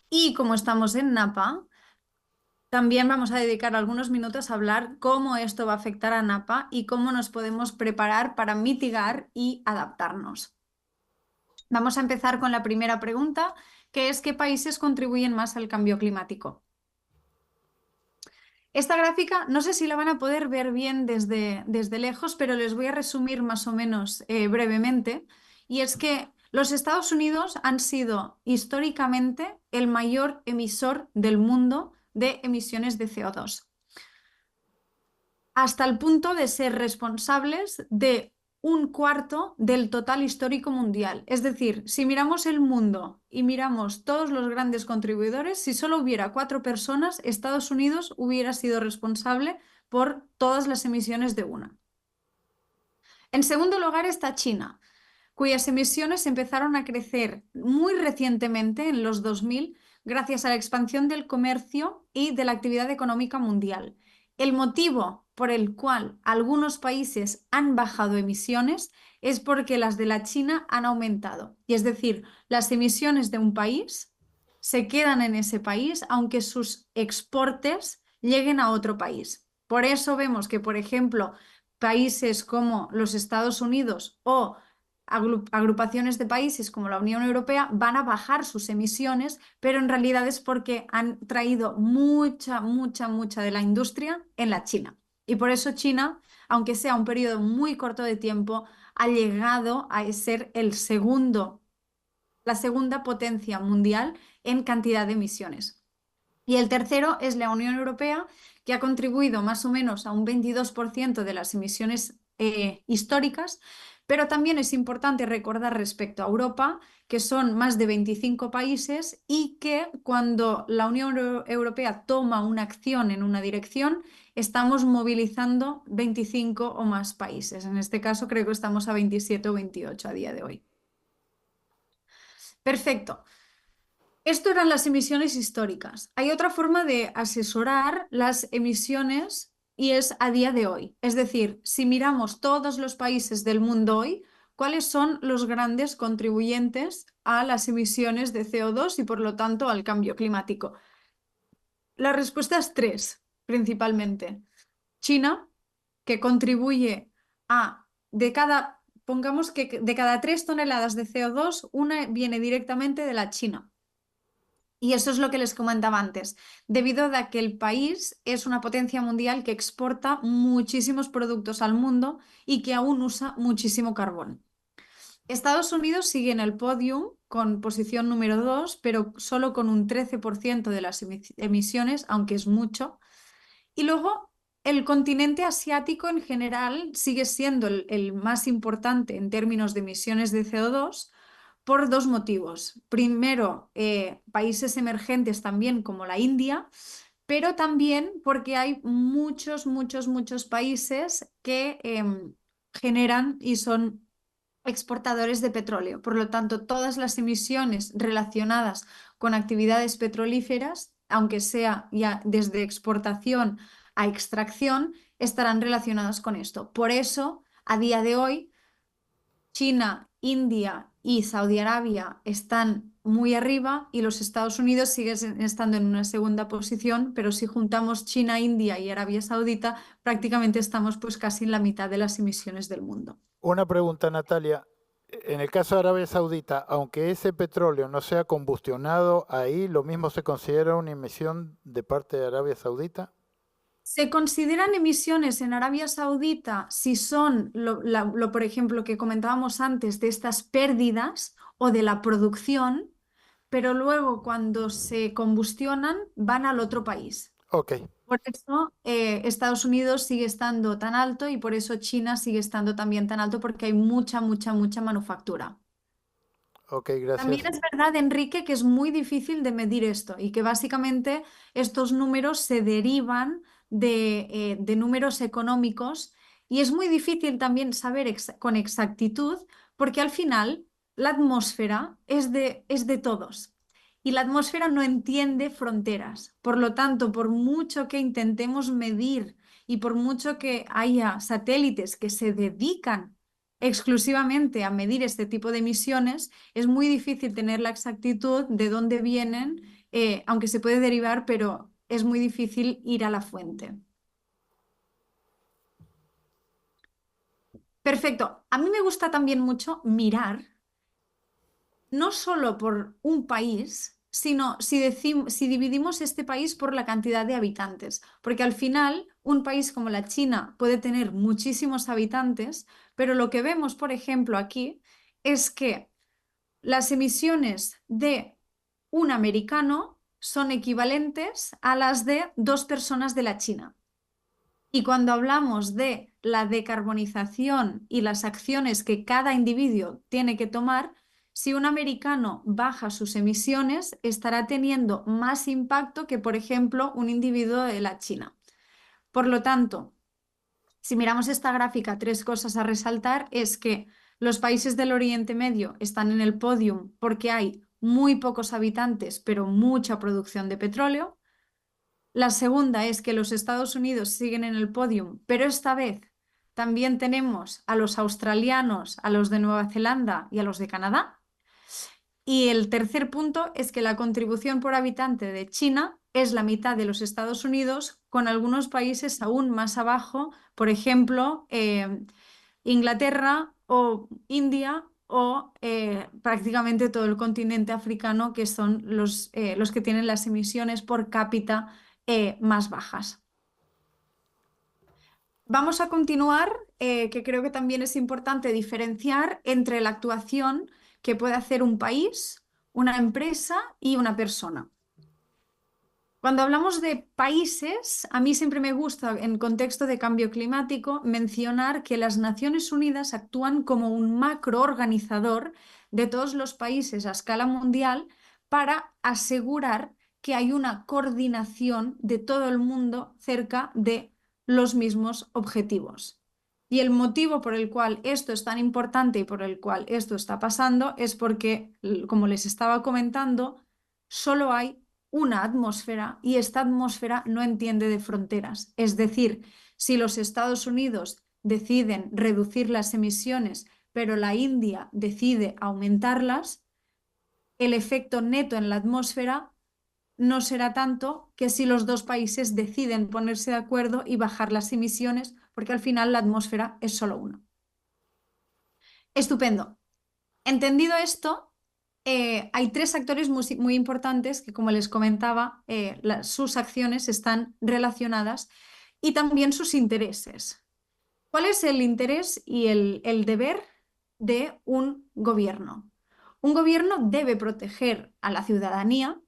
Y como estamos en Napa, también vamos a dedicar algunos minutos a hablar cómo esto va a afectar a Napa y cómo nos podemos preparar para mitigar y adaptarnos. Vamos a empezar con la primera pregunta, que es ¿qué países contribuyen más al cambio climático? Esta gráfica no sé si la van a poder ver bien desde lejos, pero les voy a resumir más o menos brevemente. Y es que los Estados Unidos han sido históricamente el mayor emisor del mundo de emisiones de CO2, hasta el punto de ser responsables de un cuarto del total histórico mundial. Es decir, si miramos el mundo y miramos todos los grandes contribuidores, si solo hubiera 4 personas, Estados Unidos hubiera sido responsable por todas las emisiones de una. En segundo lugar está China, cuyas emisiones empezaron a crecer muy recientemente, en los 2000, gracias a la expansión del comercio y de la actividad económica mundial. El motivo por el cual algunos países han bajado emisiones es porque las de la China han aumentado. Y es decir, las emisiones de un país se quedan en ese país aunque sus exportes lleguen a otro país. Por eso vemos que, por ejemplo, países como los Estados Unidos o agrupaciones de países como la Unión Europea van a bajar sus emisiones, pero en realidad es porque han traído mucha de la industria en la China. Y por eso China, aunque sea un periodo muy corto de tiempo, ha llegado a ser la segunda potencia mundial en cantidad de emisiones. Y el tercero es la Unión Europea, que ha contribuido más o menos a un 22% de las emisiones históricas, pero también es importante recordar respecto a Europa que son más de 25 países y que cuando la Unión Europea toma una acción en una dirección, estamos movilizando 25 o más países. En este caso creo que estamos a 27 o 28 a día de hoy. Perfecto. Esto eran las emisiones históricas. Hay otra forma de asesorar las emisiones y es a día de hoy. Es decir, si miramos todos los países del mundo hoy, ¿cuáles son los grandes contribuyentes a las emisiones de CO2 y por lo tanto al cambio climático? La respuesta es 3, principalmente. China, que contribuye pongamos que de cada 3 toneladas de CO2, una viene directamente de la China. Y eso es lo que les comentaba antes, debido a que el país es una potencia mundial que exporta muchísimos productos al mundo y que aún usa muchísimo carbón. Estados Unidos sigue en el podium con posición número 2, pero solo con un 13% de las emisiones, aunque es mucho. Y luego el continente asiático en general sigue siendo el más importante en términos de emisiones de CO2 por 2 motivos. Primero, países emergentes también como la India, pero también porque hay muchos países que generan y son exportadores de petróleo. Por lo tanto, todas las emisiones relacionadas con actividades petrolíferas, aunque sea ya desde exportación a extracción, estarán relacionadas con esto. Por eso A día de hoy, China, India y Saudi Arabia están muy arriba y los Estados Unidos siguen estando en una segunda posición, pero si juntamos China, India y Arabia Saudita, prácticamente estamos pues casi en la mitad de las emisiones del mundo. Una pregunta, Natalia. En el caso de Arabia Saudita, aunque ese petróleo no sea combustionado ahí, ¿lo mismo se considera una emisión de parte de Arabia Saudita? Se consideran emisiones en Arabia Saudita si son, por ejemplo, que comentábamos antes, de estas pérdidas o de la producción, pero luego cuando se combustionan van al otro país. Ok, Por eso Estados Unidos sigue estando tan alto y por eso China sigue estando también tan alto porque hay mucha, mucha, mucha manufactura. ok, También gracias. es verdad, Enrique, que es muy difícil de medir esto y que básicamente estos números se derivan de números económicos y es muy difícil también saber con exactitud porque al final la atmósfera es de todos y la atmósfera no entiende fronteras. Por lo tanto, por mucho que intentemos medir y por mucho que haya satélites que se dedican exclusivamente a medir este tipo de emisiones, es muy difícil tener la exactitud de dónde vienen, aunque se puede derivar, pero es muy difícil ir a la fuente. Perfecto. A mí me gusta también mucho mirar, no solo por un país, sino si dividimos este país por la cantidad de habitantes, porque al final un país como la China puede tener muchísimos habitantes, pero lo que vemos, por ejemplo, aquí es que las emisiones de un americano son equivalentes a las de 2 personas de la China. Y cuando hablamos de la decarbonización y las acciones que cada individuo tiene que tomar, si un americano baja sus emisiones, estará teniendo más impacto que, por ejemplo, un individuo de la China. Por lo tanto, si miramos esta gráfica, 3 cosas a resaltar es que los países del Oriente Medio están en el podium porque hay muy pocos habitantes, pero mucha producción de petróleo. La segunda es que los Estados Unidos siguen en el podium, pero esta vez también tenemos a los australianos, a los de Nueva Zelanda y a los de Canadá. Y el tercer punto es que la contribución por habitante de China es la mitad de los Estados Unidos, con algunos países aún más abajo, por ejemplo, Inglaterra o India o prácticamente todo el continente africano, que son los que tienen las emisiones por cápita más bajas. Vamos a continuar, que creo que también es importante diferenciar entre la actuación que puede hacer un país, una empresa y una persona. Cuando hablamos de países, a mí siempre me gusta, en contexto de cambio climático, mencionar que las Naciones Unidas actúan como un macroorganizador de todos los países a escala mundial para asegurar que hay una coordinación de todo el mundo cerca de los mismos objetivos. Y el motivo por el cual esto es tan importante y por el cual esto está pasando es porque, como les estaba comentando, solo hay una atmósfera y esta atmósfera no entiende de fronteras. Es decir, si los Estados Unidos deciden reducir las emisiones, pero la India decide aumentarlas, el efecto neto en la atmósfera no será tanto que si los dos países deciden ponerse de acuerdo y bajar las emisiones, porque al final la atmósfera es solo una. Estupendo. Entendido esto, hay 3 actores muy importantes que, como les comentaba, sus acciones están relacionadas y también sus intereses. ¿Cuál es el interés y el deber de un gobierno? Un gobierno debe proteger a la ciudadanía,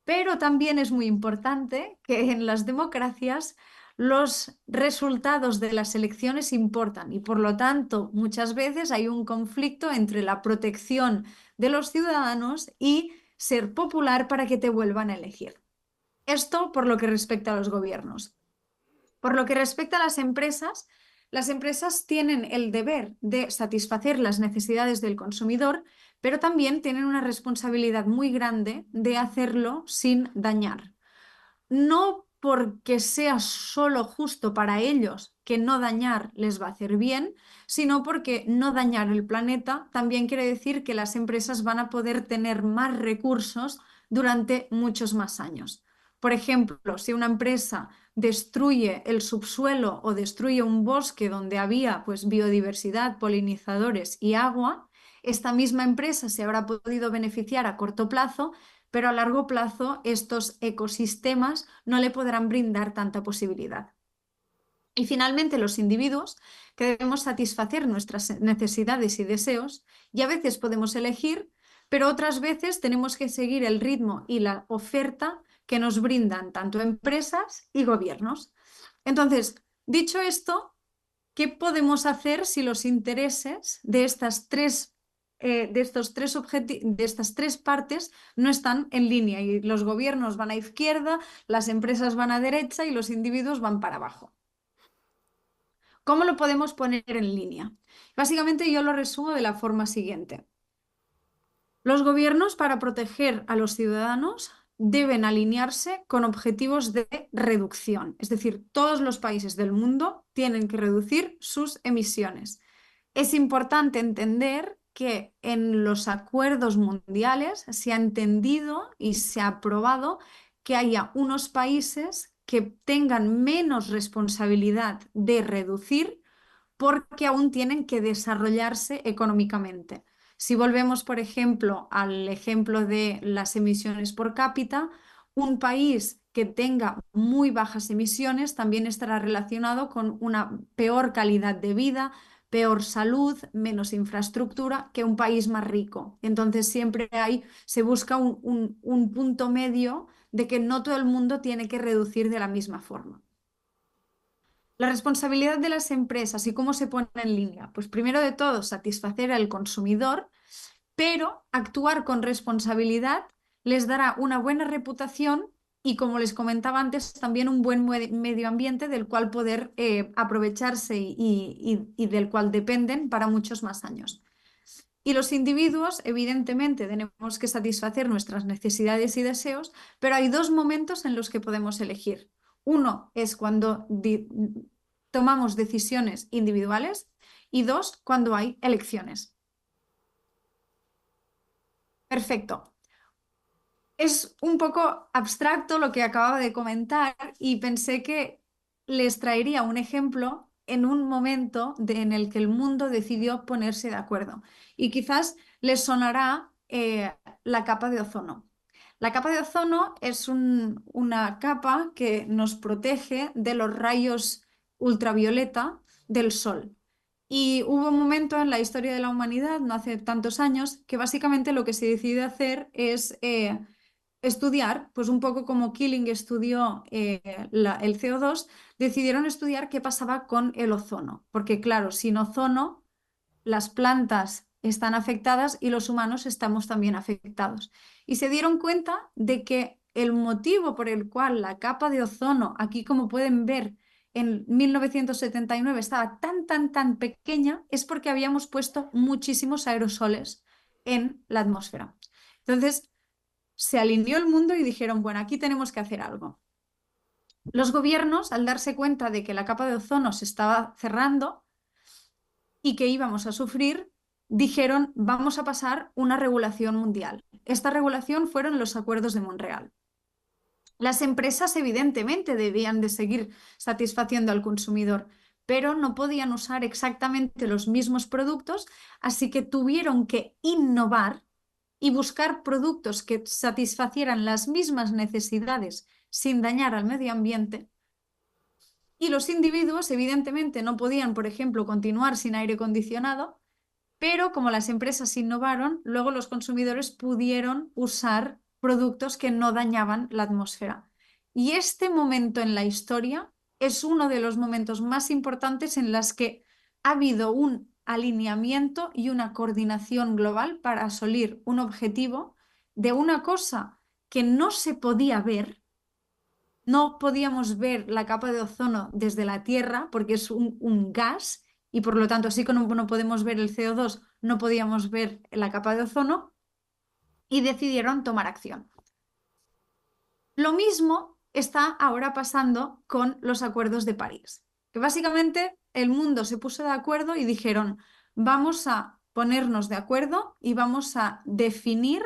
pero también es muy importante que en las democracias los resultados de las elecciones importan y por lo tanto muchas veces hay un conflicto entre la protección de los ciudadanos y ser popular para que te vuelvan a elegir. Esto por lo que respecta a los gobiernos. Por lo que respecta a las empresas tienen el deber de satisfacer las necesidades del consumidor, pero también tienen una responsabilidad muy grande de hacerlo sin dañar. No porque sea solo justo para ellos que no dañar les va a hacer bien, sino porque no dañar el planeta también quiere decir que las empresas van a poder tener más recursos durante muchos más años. Por ejemplo, si una empresa destruye el subsuelo o destruye un bosque donde había pues, biodiversidad, polinizadores y agua, esta misma empresa se habrá podido beneficiar a corto plazo, pero a largo plazo estos ecosistemas no le podrán brindar tanta posibilidad. Y finalmente los individuos, que debemos satisfacer nuestras necesidades y deseos, y a veces podemos elegir, pero otras veces tenemos que seguir el ritmo y la oferta que nos brindan tanto empresas y gobiernos. Entonces, dicho esto, ¿qué podemos hacer si los intereses de estas tres partes no están en línea y los gobiernos van a izquierda, las empresas van a derecha y los individuos van para abajo? ¿Cómo lo podemos poner en línea? Básicamente yo lo resumo de la forma siguiente. Los gobiernos, para proteger a los ciudadanos, deben alinearse con objetivos de reducción. Es decir, todos los países del mundo tienen que reducir sus emisiones. Es importante entender que en los acuerdos mundiales se ha entendido y se ha aprobado que haya unos países que tengan menos responsabilidad de reducir porque aún tienen que desarrollarse económicamente. Si volvemos, por ejemplo, al ejemplo de las emisiones por cápita, un país que tenga muy bajas emisiones también estará relacionado con una peor calidad de vida, peor salud, menos infraestructura que un país más rico. Entonces siempre se busca un punto medio de que no todo el mundo tiene que reducir de la misma forma. La responsabilidad de las empresas y cómo se pone en línea. Pues primero de todo, satisfacer al consumidor, pero actuar con responsabilidad les dará una buena reputación y, como les comentaba antes, también un buen medio ambiente del cual poder aprovecharse y del cual dependen para muchos más años. Y los individuos, evidentemente, tenemos que satisfacer nuestras necesidades y deseos, pero hay dos momentos en los que podemos elegir. Uno es cuando tomamos decisiones individuales y dos, cuando hay elecciones. Perfecto. Es un poco abstracto lo que acababa de comentar y pensé que les traería un ejemplo en un momento en el que el mundo decidió ponerse de acuerdo. Y quizás les sonará la capa de ozono. La capa de ozono es una capa que nos protege de los rayos ultravioleta del Sol. Y hubo un momento en la historia de la humanidad, no hace tantos años, que básicamente lo que se decidió hacer es estudiar, pues un poco como Killing estudió el CO2, decidieron estudiar qué pasaba con el ozono. Porque claro, sin ozono las plantas están afectadas y los humanos estamos también afectados. Y se dieron cuenta de que el motivo por el cual la capa de ozono, aquí como pueden ver, en 1979 estaba tan pequeña, es porque habíamos puesto muchísimos aerosoles en la atmósfera. Entonces, se alineó el mundo y dijeron, bueno, aquí tenemos que hacer algo. Los gobiernos, al darse cuenta de que la capa de ozono se estaba cerrando y que íbamos a sufrir, dijeron, vamos a pasar una regulación mundial. Esta regulación fueron los acuerdos de Montreal. Las empresas evidentemente debían de seguir satisfaciendo al consumidor, pero no podían usar exactamente los mismos productos, así que tuvieron que innovar y buscar productos que satisfacieran las mismas necesidades sin dañar al medio ambiente. Y los individuos evidentemente no podían, por ejemplo, continuar sin aire acondicionado, pero como las empresas innovaron, luego los consumidores pudieron usar productos que no dañaban la atmósfera. Y este momento en la historia es uno de los momentos más importantes en los que ha habido un alineamiento y una coordinación global para asolir un objetivo de una cosa que no se podía ver. No podíamos ver la capa de ozono desde la Tierra porque es un gas y por lo tanto, así como no podemos ver el CO2, no podíamos ver la capa de ozono y decidieron tomar acción. Lo mismo está ahora pasando con los acuerdos de París. que básicamente el mundo se puso de acuerdo y dijeron, vamos a ponernos de acuerdo y vamos a definir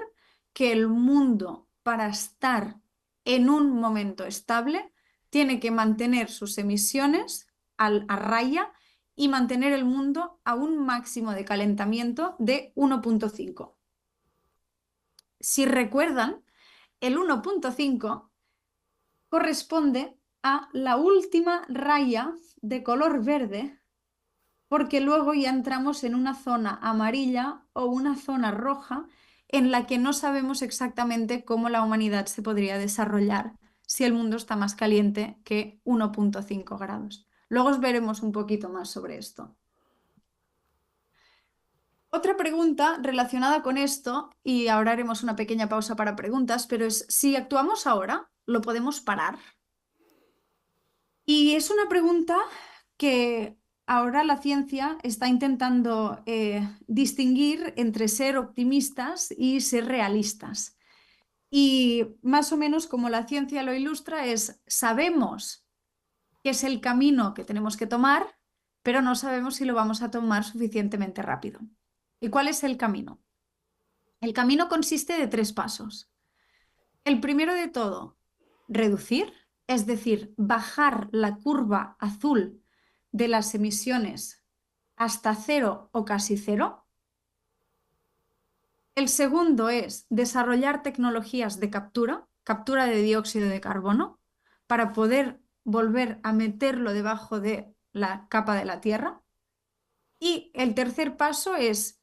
que el mundo, para estar en un momento estable, tiene que mantener sus emisiones a raya y mantener el mundo a un máximo de calentamiento de 1,5. Si recuerdan, el 1,5 corresponde a la última raya de color verde, porque luego ya entramos en una zona amarilla o una zona roja en la que no sabemos exactamente cómo la humanidad se podría desarrollar si el mundo está más caliente que 1,5 grados. Luego os veremos un poquito más sobre esto. Otra pregunta relacionada con esto, y ahora haremos una pequeña pausa para preguntas, pero es, si actuamos ahora, ¿lo podemos parar? Y es una pregunta que ahora la ciencia está intentando distinguir entre ser optimistas y ser realistas. Y más o menos como la ciencia lo ilustra es, sabemos que es el camino que tenemos que tomar, pero no sabemos si lo vamos a tomar suficientemente rápido. ¿Y cuál es el camino? El camino consiste de 3 pasos. El primero de todo, reducir, es decir, bajar la curva azul de las emisiones hasta 0 o casi 0. El segundo es desarrollar tecnologías de captura de dióxido de carbono, para poder volver a meterlo debajo de la capa de la Tierra. Y el tercer paso es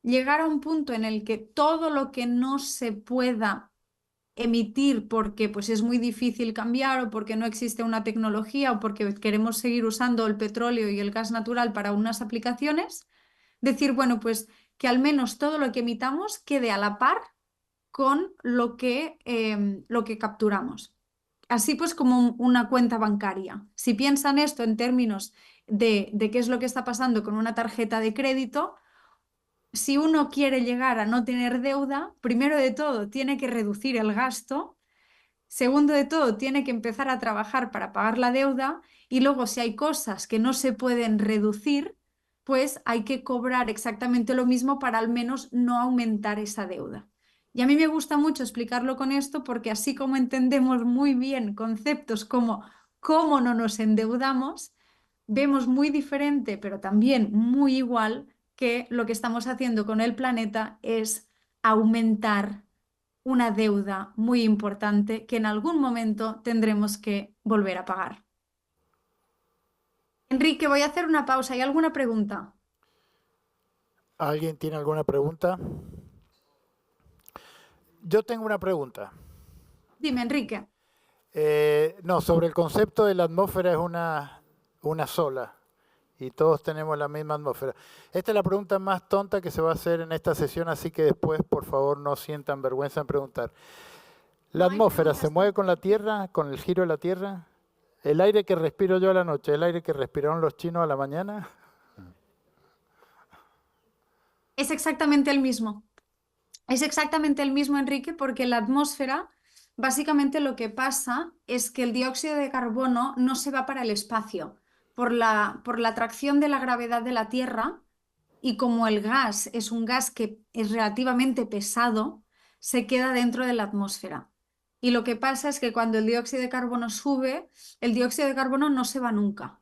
llegar a un punto en el que todo lo que no se pueda emitir porque pues, es muy difícil cambiar o porque no existe una tecnología o porque queremos seguir usando el petróleo y el gas natural para unas aplicaciones, decir, bueno, pues que al menos todo lo que emitamos quede a la par con lo que capturamos. Así pues como una cuenta bancaria. Si piensan esto en términos de qué es lo que está pasando con una tarjeta de crédito, si uno quiere llegar a no tener deuda, primero de todo tiene que reducir el gasto, segundo de todo tiene que empezar a trabajar para pagar la deuda y luego si hay cosas que no se pueden reducir, pues hay que cobrar exactamente lo mismo para al menos no aumentar esa deuda. Y a mí me gusta mucho explicarlo con esto porque así como entendemos muy bien conceptos como cómo no nos endeudamos, vemos muy diferente, pero también muy igual, que lo que estamos haciendo con el planeta es aumentar una deuda muy importante que en algún momento tendremos que volver a pagar. Enrique, voy a hacer una pausa. ¿Hay alguna pregunta? ¿Alguien tiene alguna pregunta? Yo tengo una pregunta. Dime, Enrique. No, sobre el concepto de la atmósfera es una sola y todos tenemos la misma atmósfera. Esta es la pregunta más tonta que se va a hacer en esta sesión, así que después, por favor, no sientan vergüenza en preguntar. ¿La atmósfera se mueve con la Tierra, con el giro de la Tierra? ¿El aire que respiro yo a la noche, el aire que respiraron los chinos a la mañana? Es exactamente el mismo. Es exactamente el mismo, Enrique, porque la atmósfera, básicamente lo que pasa es que el dióxido de carbono no se va para el espacio por la atracción de la gravedad de la Tierra, y como el gas es un gas que es relativamente pesado, se queda dentro de la atmósfera. Y lo que pasa es que cuando el dióxido de carbono sube, el dióxido de carbono no se va nunca.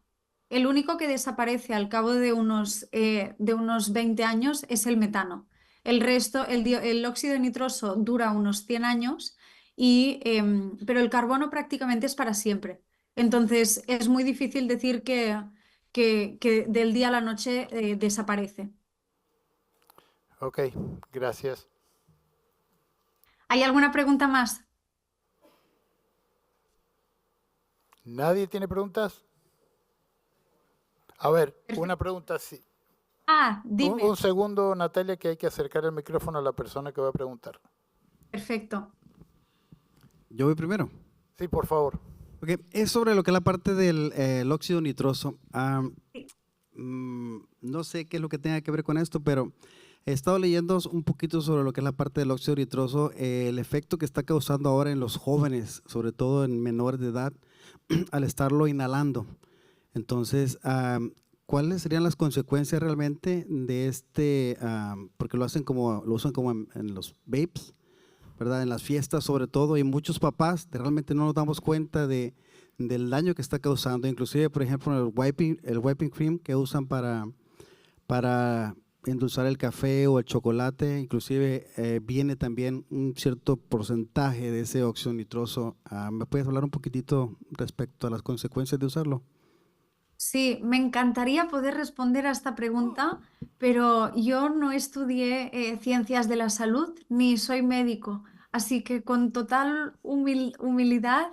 El único que desaparece al cabo de unos 20 años es el metano. El resto, el óxido nitroso dura unos 100 años, pero el carbono prácticamente es para siempre. Entonces es muy difícil decir que del día a la noche desaparece. Ok, gracias. ¿Hay alguna pregunta más? ¿Nadie tiene preguntas? A ver, una pregunta sí. Dime. Un segundo, Natalia, que hay que acercar el micrófono a la persona que va a preguntar. Perfecto. ¿Yo voy primero? Sí, por favor. Okay. Es sobre lo que es la parte del óxido nitroso. No sé qué es lo que tenga que ver con esto, pero he estado leyendo un poquito sobre lo que es la parte del óxido nitroso, el efecto que está causando ahora en los jóvenes, sobre todo en menores de edad, al estarlo inhalando. Entonces, ¿cuáles serían las consecuencias realmente de porque lo usan como en los vapes, ¿verdad? En las fiestas sobre todo, y muchos papás realmente no nos damos cuenta del daño que está causando. Inclusive, por ejemplo, el wiping cream que usan para endulzar el café o el chocolate, inclusive viene también un cierto porcentaje de ese óxido nitroso. ¿Me puedes hablar un poquitito respecto a las consecuencias de usarlo? Sí, me encantaría poder responder a esta pregunta, pero yo no estudié ciencias de la salud ni soy médico, así que con total humildad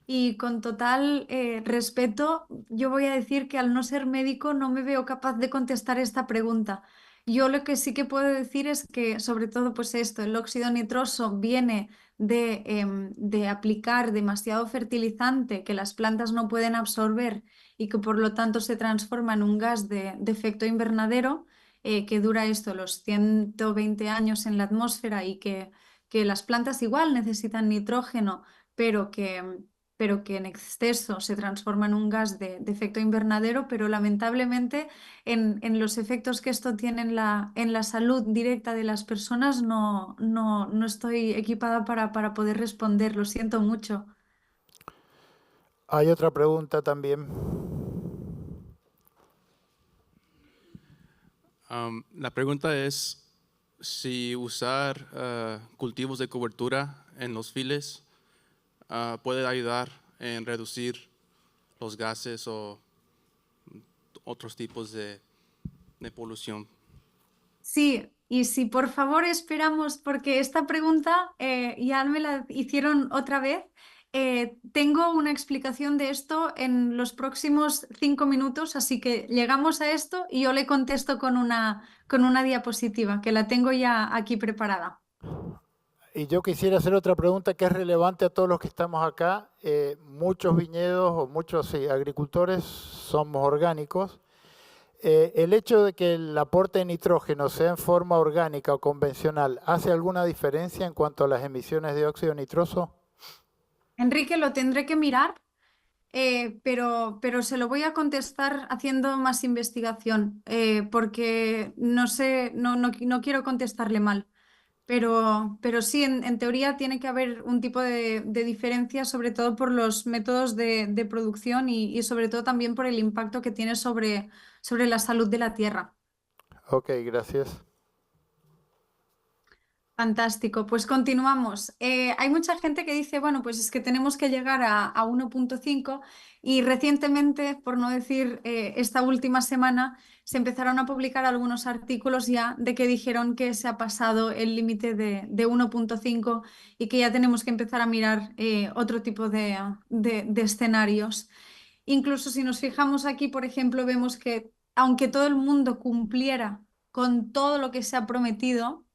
y con total respeto, yo voy a decir que al no ser médico no me veo capaz de contestar esta pregunta. Yo lo que sí que puedo decir es que, sobre todo, pues esto, el óxido nitroso viene de aplicar demasiado fertilizante que las plantas no pueden absorber y que por lo tanto se transforma en un gas de efecto invernadero que dura esto los 120 años en la atmósfera y que las plantas igual necesitan nitrógeno, pero que, pero que en exceso se transforma en un gas de efecto invernadero, pero lamentablemente en los efectos que esto tiene en la salud directa de las personas no estoy equipada para poder responder, lo siento mucho. Hay otra pregunta también. La pregunta es si usar cultivos de cobertura en los files puede ayudar en reducir los gases o otros tipos de polución. Sí, y si por favor esperamos, porque esta pregunta ya me la hicieron otra vez, tengo una explicación de esto en los próximos 5 minutos, así que llegamos a esto y yo le contesto con una diapositiva, que la tengo ya aquí preparada. Y yo quisiera hacer otra pregunta que es relevante a todos los que estamos acá. Muchos viñedos o muchos agricultores somos orgánicos. ¿El hecho de que el aporte de nitrógeno sea en forma orgánica o convencional hace alguna diferencia en cuanto a las emisiones de óxido nitroso? Enrique, lo tendré que mirar, pero se lo voy a contestar haciendo más investigación, porque no sé, no quiero contestarle mal. Pero sí, en teoría tiene que haber un tipo de diferencia, sobre todo por los métodos de producción y sobre todo también por el impacto que tiene sobre la salud de la tierra. Ok, gracias. Fantástico, pues continuamos. Hay mucha gente que dice, bueno, pues es que tenemos que llegar a 1.5 y recientemente, por no decir esta última semana, se empezaron a publicar algunos artículos ya de que dijeron que se ha pasado el límite de 1.5 y que ya tenemos que empezar a mirar otro tipo de escenarios. Incluso si nos fijamos aquí, por ejemplo, vemos que aunque todo el mundo cumpliera con todo lo que se ha prometido,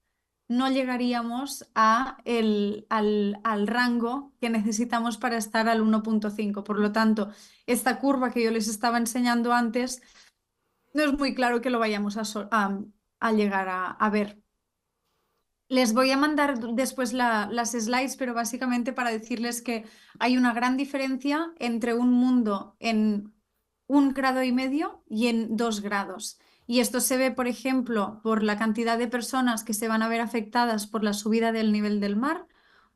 no llegaríamos al rango que necesitamos para estar al 1.5. Por lo tanto, esta curva que yo les estaba enseñando antes, no es muy claro que lo vayamos a llegar a ver. Les voy a mandar después las slides, pero básicamente para decirles que hay una gran diferencia entre un mundo en 1,5 grados y en 2 grados. Y esto se ve, por ejemplo, por la cantidad de personas que se van a ver afectadas por la subida del nivel del mar,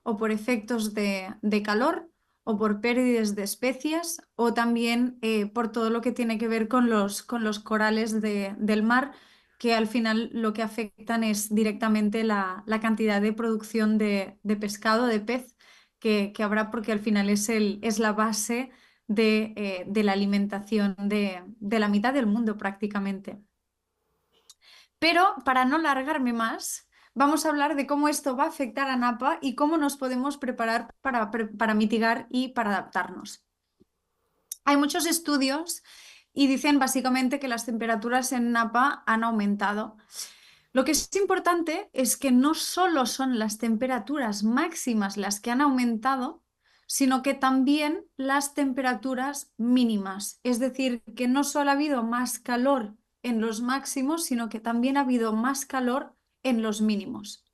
o por efectos de calor, o por pérdidas de especies, o también por todo lo que tiene que ver con los corales del mar, que al final lo que afectan es directamente la cantidad de producción de pescado, de pez, que habrá, porque al final es la base de la alimentación de la mitad del mundo prácticamente. Pero para no largarme más, vamos a hablar de cómo esto va a afectar a Napa y cómo nos podemos preparar para mitigar y para adaptarnos. Hay muchos estudios y dicen básicamente que las temperaturas en Napa han aumentado. Lo que es importante es que no solo son las temperaturas máximas las que han aumentado, sino que también las temperaturas mínimas. Es decir, que no solo ha habido más calor en los máximos, sino que también ha habido más calor en los mínimos.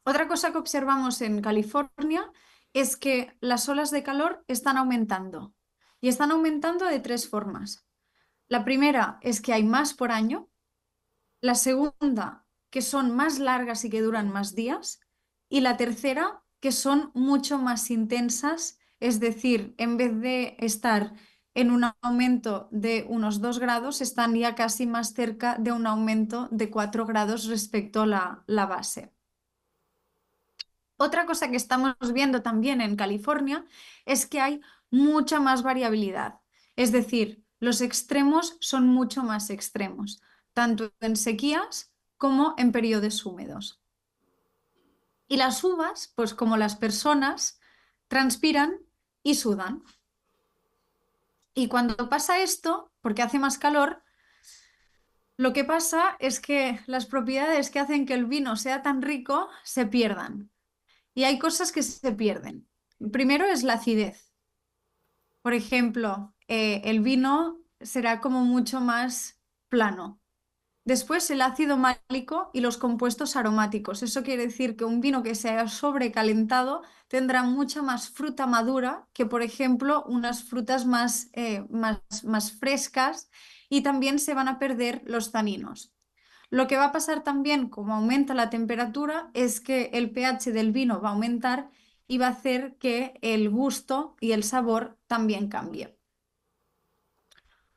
Otra cosa que observamos en California es que las olas de calor están aumentando. y están aumentando de 3 formas. La primera es que hay más por año. La segunda, que son más largas y que duran más días. Y la tercera, que son mucho más intensas, es decir, en vez de estar en un aumento de unos 2 grados, están ya casi más cerca de un aumento de 4 grados respecto a la base. Otra cosa que estamos viendo también en California es que hay mucha más variabilidad. Es decir, los extremos son mucho más extremos, tanto en sequías como en periodos húmedos. Y las uvas, pues como las personas, transpiran y sudan. Y cuando pasa esto, porque hace más calor, lo que pasa es que las propiedades que hacen que el vino sea tan rico se pierdan. Y hay cosas que se pierden. Primero es la acidez. Por ejemplo, el vino será como mucho más plano. Después el ácido málico y los compuestos aromáticos. Eso quiere decir que un vino que se haya sobrecalentado tendrá mucha más fruta madura que, por ejemplo, unas frutas más frescas, y también se van a perder los taninos. Lo que va a pasar también, como aumenta la temperatura, es que el pH del vino va a aumentar y va a hacer que el gusto y el sabor también cambie.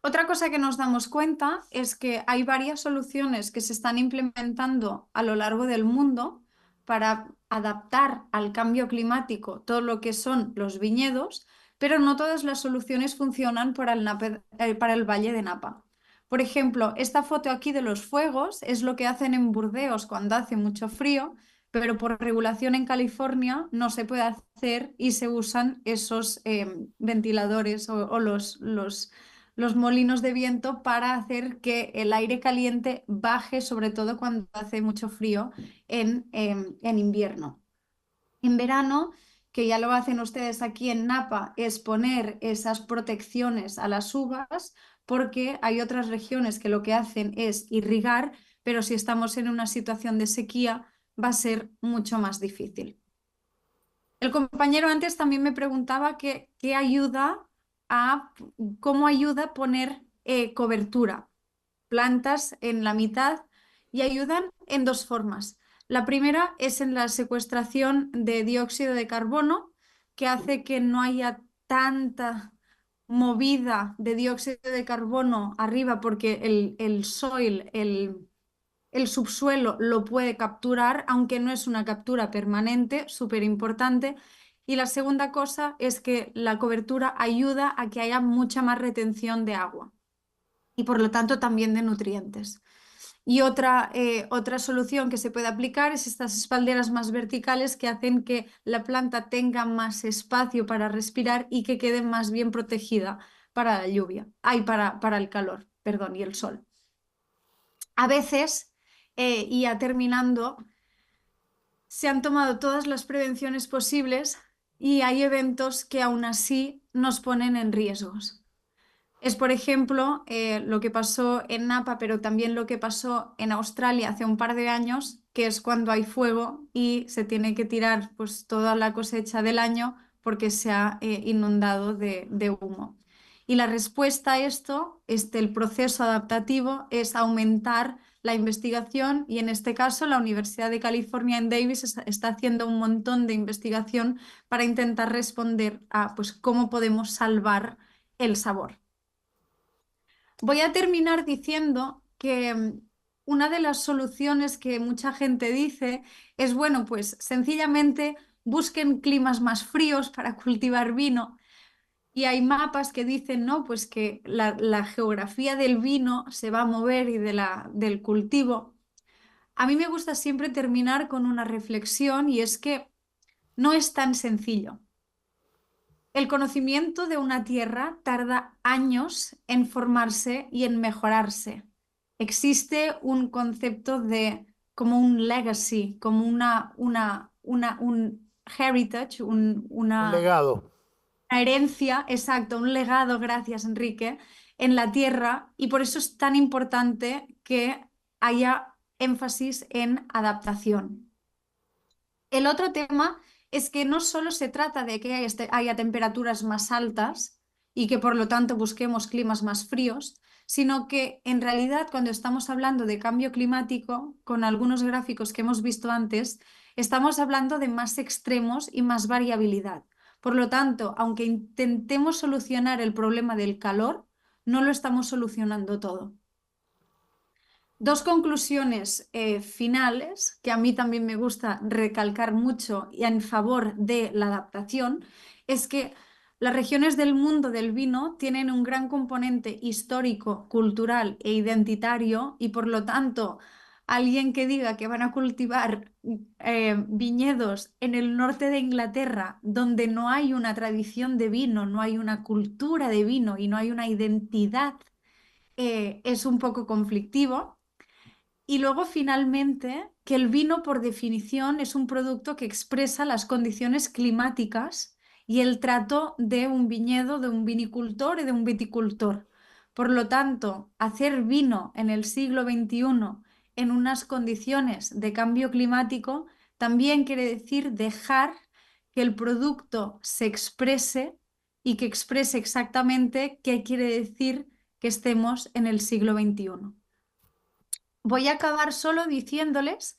Otra cosa que nos damos cuenta es que hay varias soluciones que se están implementando a lo largo del mundo para adaptar al cambio climático todo lo que son los viñedos, pero no todas las soluciones funcionan para el Valle de Napa. Por ejemplo, esta foto aquí de los fuegos es lo que hacen en Burdeos cuando hace mucho frío, pero por regulación en California no se puede hacer y se usan esos ventiladores o los molinos de viento para hacer que el aire caliente baje, sobre todo cuando hace mucho frío en invierno. En verano, que ya lo hacen ustedes aquí en Napa, es poner esas protecciones a las uvas, porque hay otras regiones que lo que hacen es irrigar, pero si estamos en una situación de sequía va a ser mucho más difícil. El compañero antes también me preguntaba cómo ayuda a poner cobertura, plantas en la mitad, y ayudan en 2 formas. La primera es en la secuestración de dióxido de carbono, que hace que no haya tanta movida de dióxido de carbono arriba, porque el soil, el subsuelo lo puede capturar, aunque no es una captura permanente, súper importante. Y la segunda cosa es que la cobertura ayuda a que haya mucha más retención de agua y por lo tanto también de nutrientes. Y otra solución que se puede aplicar es estas espalderas más verticales, que hacen que la planta tenga más espacio para respirar y que quede más bien protegida para la lluvia, para el calor, perdón, y el sol. A veces, y ya terminando, se han tomado todas las prevenciones posibles y hay eventos que aún así nos ponen en riesgos. Es, por ejemplo, lo que pasó en Napa, pero también lo que pasó en Australia hace un par de años, que es cuando hay fuego y se tiene que tirar pues, toda la cosecha del año porque se ha inundado de humo. Y la respuesta a esto, el proceso adaptativo, es aumentar la investigación, y en este caso la Universidad de California en Davis está haciendo un montón de investigación para intentar responder a pues, cómo podemos salvar el sabor. Voy a terminar diciendo que una de las soluciones que mucha gente dice es, bueno, pues sencillamente busquen climas más fríos para cultivar vino. Y hay mapas que dicen, no, pues que la geografía del vino se va a mover y del cultivo. A mí me gusta siempre terminar con una reflexión, y es que no es tan sencillo. El conocimiento de una tierra tarda años en formarse y en mejorarse. Existe un concepto de como un legacy, como un heritage, Un legado. una herencia, exacto, un legado, gracias Enrique, en la tierra, y por eso es tan importante que haya énfasis en adaptación. El otro tema es que no solo se trata de que haya temperaturas más altas y que por lo tanto busquemos climas más fríos, sino que en realidad cuando estamos hablando de cambio climático, con algunos gráficos que hemos visto antes, estamos hablando de más extremos y más variabilidad. Por lo tanto, aunque intentemos solucionar el problema del calor, no lo estamos solucionando todo. Dos conclusiones finales que a mí también me gusta recalcar mucho y en favor de la adaptación es que las regiones del mundo del vino tienen un gran componente histórico, cultural e identitario y por lo tanto alguien que diga que van a cultivar viñedos en el norte de Inglaterra donde no hay una tradición de vino, no hay una cultura de vino y no hay una identidad, es un poco conflictivo. Y luego, finalmente, que el vino, por definición, es un producto que expresa las condiciones climáticas y el trato de un viñedo, de un vinicultor y de un viticultor. Por lo tanto, hacer vino en el siglo XXI en unas condiciones de cambio climático también quiere decir dejar que el producto se exprese y que exprese exactamente qué quiere decir que estemos en el siglo XXI. Voy a acabar solo diciéndoles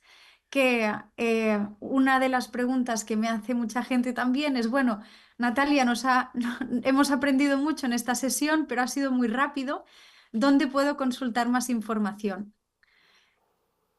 que una de las preguntas que me hace mucha gente también es, bueno, Natalia, hemos aprendido mucho en esta sesión, pero ha sido muy rápido. ¿Dónde puedo consultar más información?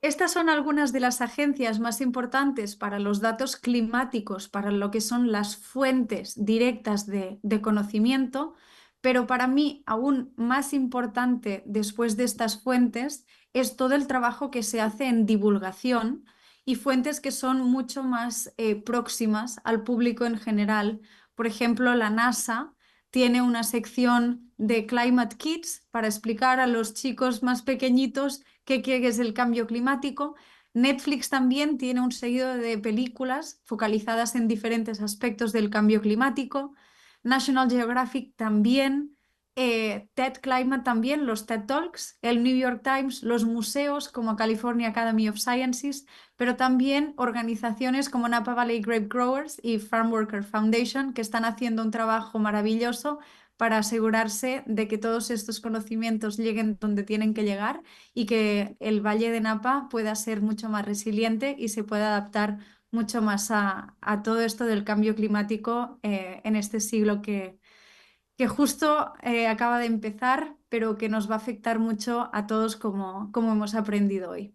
Estas son algunas de las agencias más importantes para los datos climáticos, para lo que son las fuentes directas de conocimiento, pero para mí aún más importante después de estas fuentes es todo el trabajo que se hace en divulgación y fuentes que son mucho más próximas al público en general. Por ejemplo, la NASA tiene una sección de Climate Kids para explicar a los chicos más pequeñitos qué es el cambio climático. Netflix también tiene un seguido de películas focalizadas en diferentes aspectos del cambio climático. National Geographic también, TED Climate también, los TED Talks, el New York Times, los museos como California Academy of Sciences, pero también organizaciones como Napa Valley Grape Growers y Farm Worker Foundation que están haciendo un trabajo maravilloso para asegurarse de que todos estos conocimientos lleguen donde tienen que llegar y que el Valle de Napa pueda ser mucho más resiliente y se pueda adaptar mucho más a todo esto del cambio climático en este siglo que justo acaba de empezar, pero que nos va a afectar mucho a todos como hemos aprendido hoy.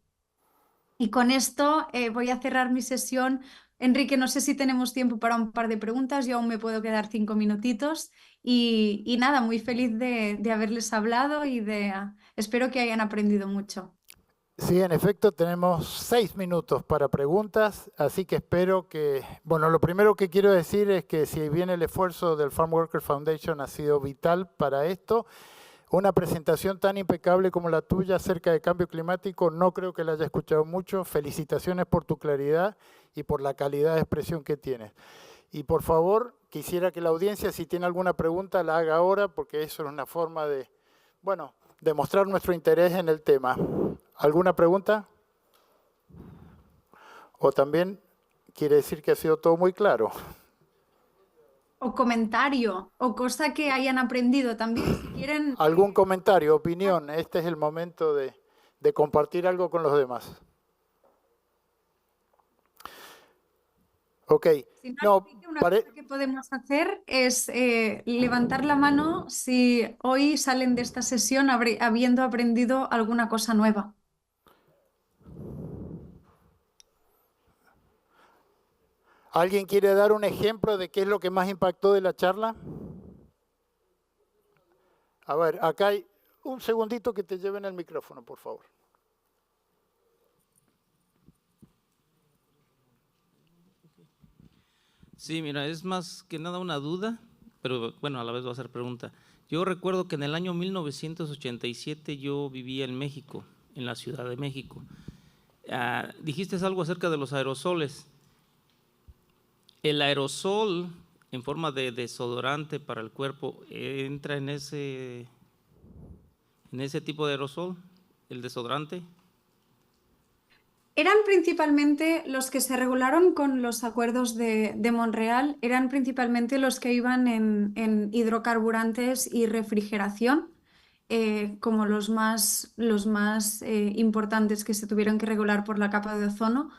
Y con esto voy a cerrar mi sesión. Enrique, no sé si tenemos tiempo para un par de preguntas, yo aún me puedo quedar 5 minutitos y nada, muy feliz de haberles hablado y espero que hayan aprendido mucho. Sí, en efecto, tenemos 6 minutos para preguntas, así que espero que... Bueno, lo primero que quiero decir es que si bien el esfuerzo del Farm Worker Foundation ha sido vital para esto, una presentación tan impecable como la tuya acerca de cambio climático no creo que la haya escuchado mucho. Felicitaciones por tu claridad y por la calidad de expresión que tienes. Y por favor, quisiera que la audiencia, si tiene alguna pregunta, la haga ahora, porque eso es una forma de, bueno, demostrar nuestro interés en el tema. ¿Alguna pregunta? O también quiere decir que ha sido todo muy claro. O comentario, o cosa que hayan aprendido también, si quieren. ¿Algún comentario, opinión? Este es el momento de compartir algo con los demás. Ok. Si no, una cosa que podemos hacer es levantar la mano si hoy salen de esta sesión habiendo aprendido alguna cosa nueva. ¿Alguien quiere dar un ejemplo de qué es lo que más impactó de la charla? A ver, acá hay un segundito que te lleven el micrófono, por favor. Sí, mira, es más que nada una duda, pero bueno, a la vez va a ser pregunta. Yo recuerdo que en el año 1987 yo vivía en México, en la Ciudad de México. Dijiste algo acerca de los aerosoles. ¿El aerosol en forma de desodorante para el cuerpo entra en ese tipo de aerosol, el desodorante? Eran principalmente los que se regularon con los acuerdos de Montreal, eran principalmente los que iban en hidrocarburantes y refrigeración, como los más importantes que se tuvieron que regular por la capa de ozono.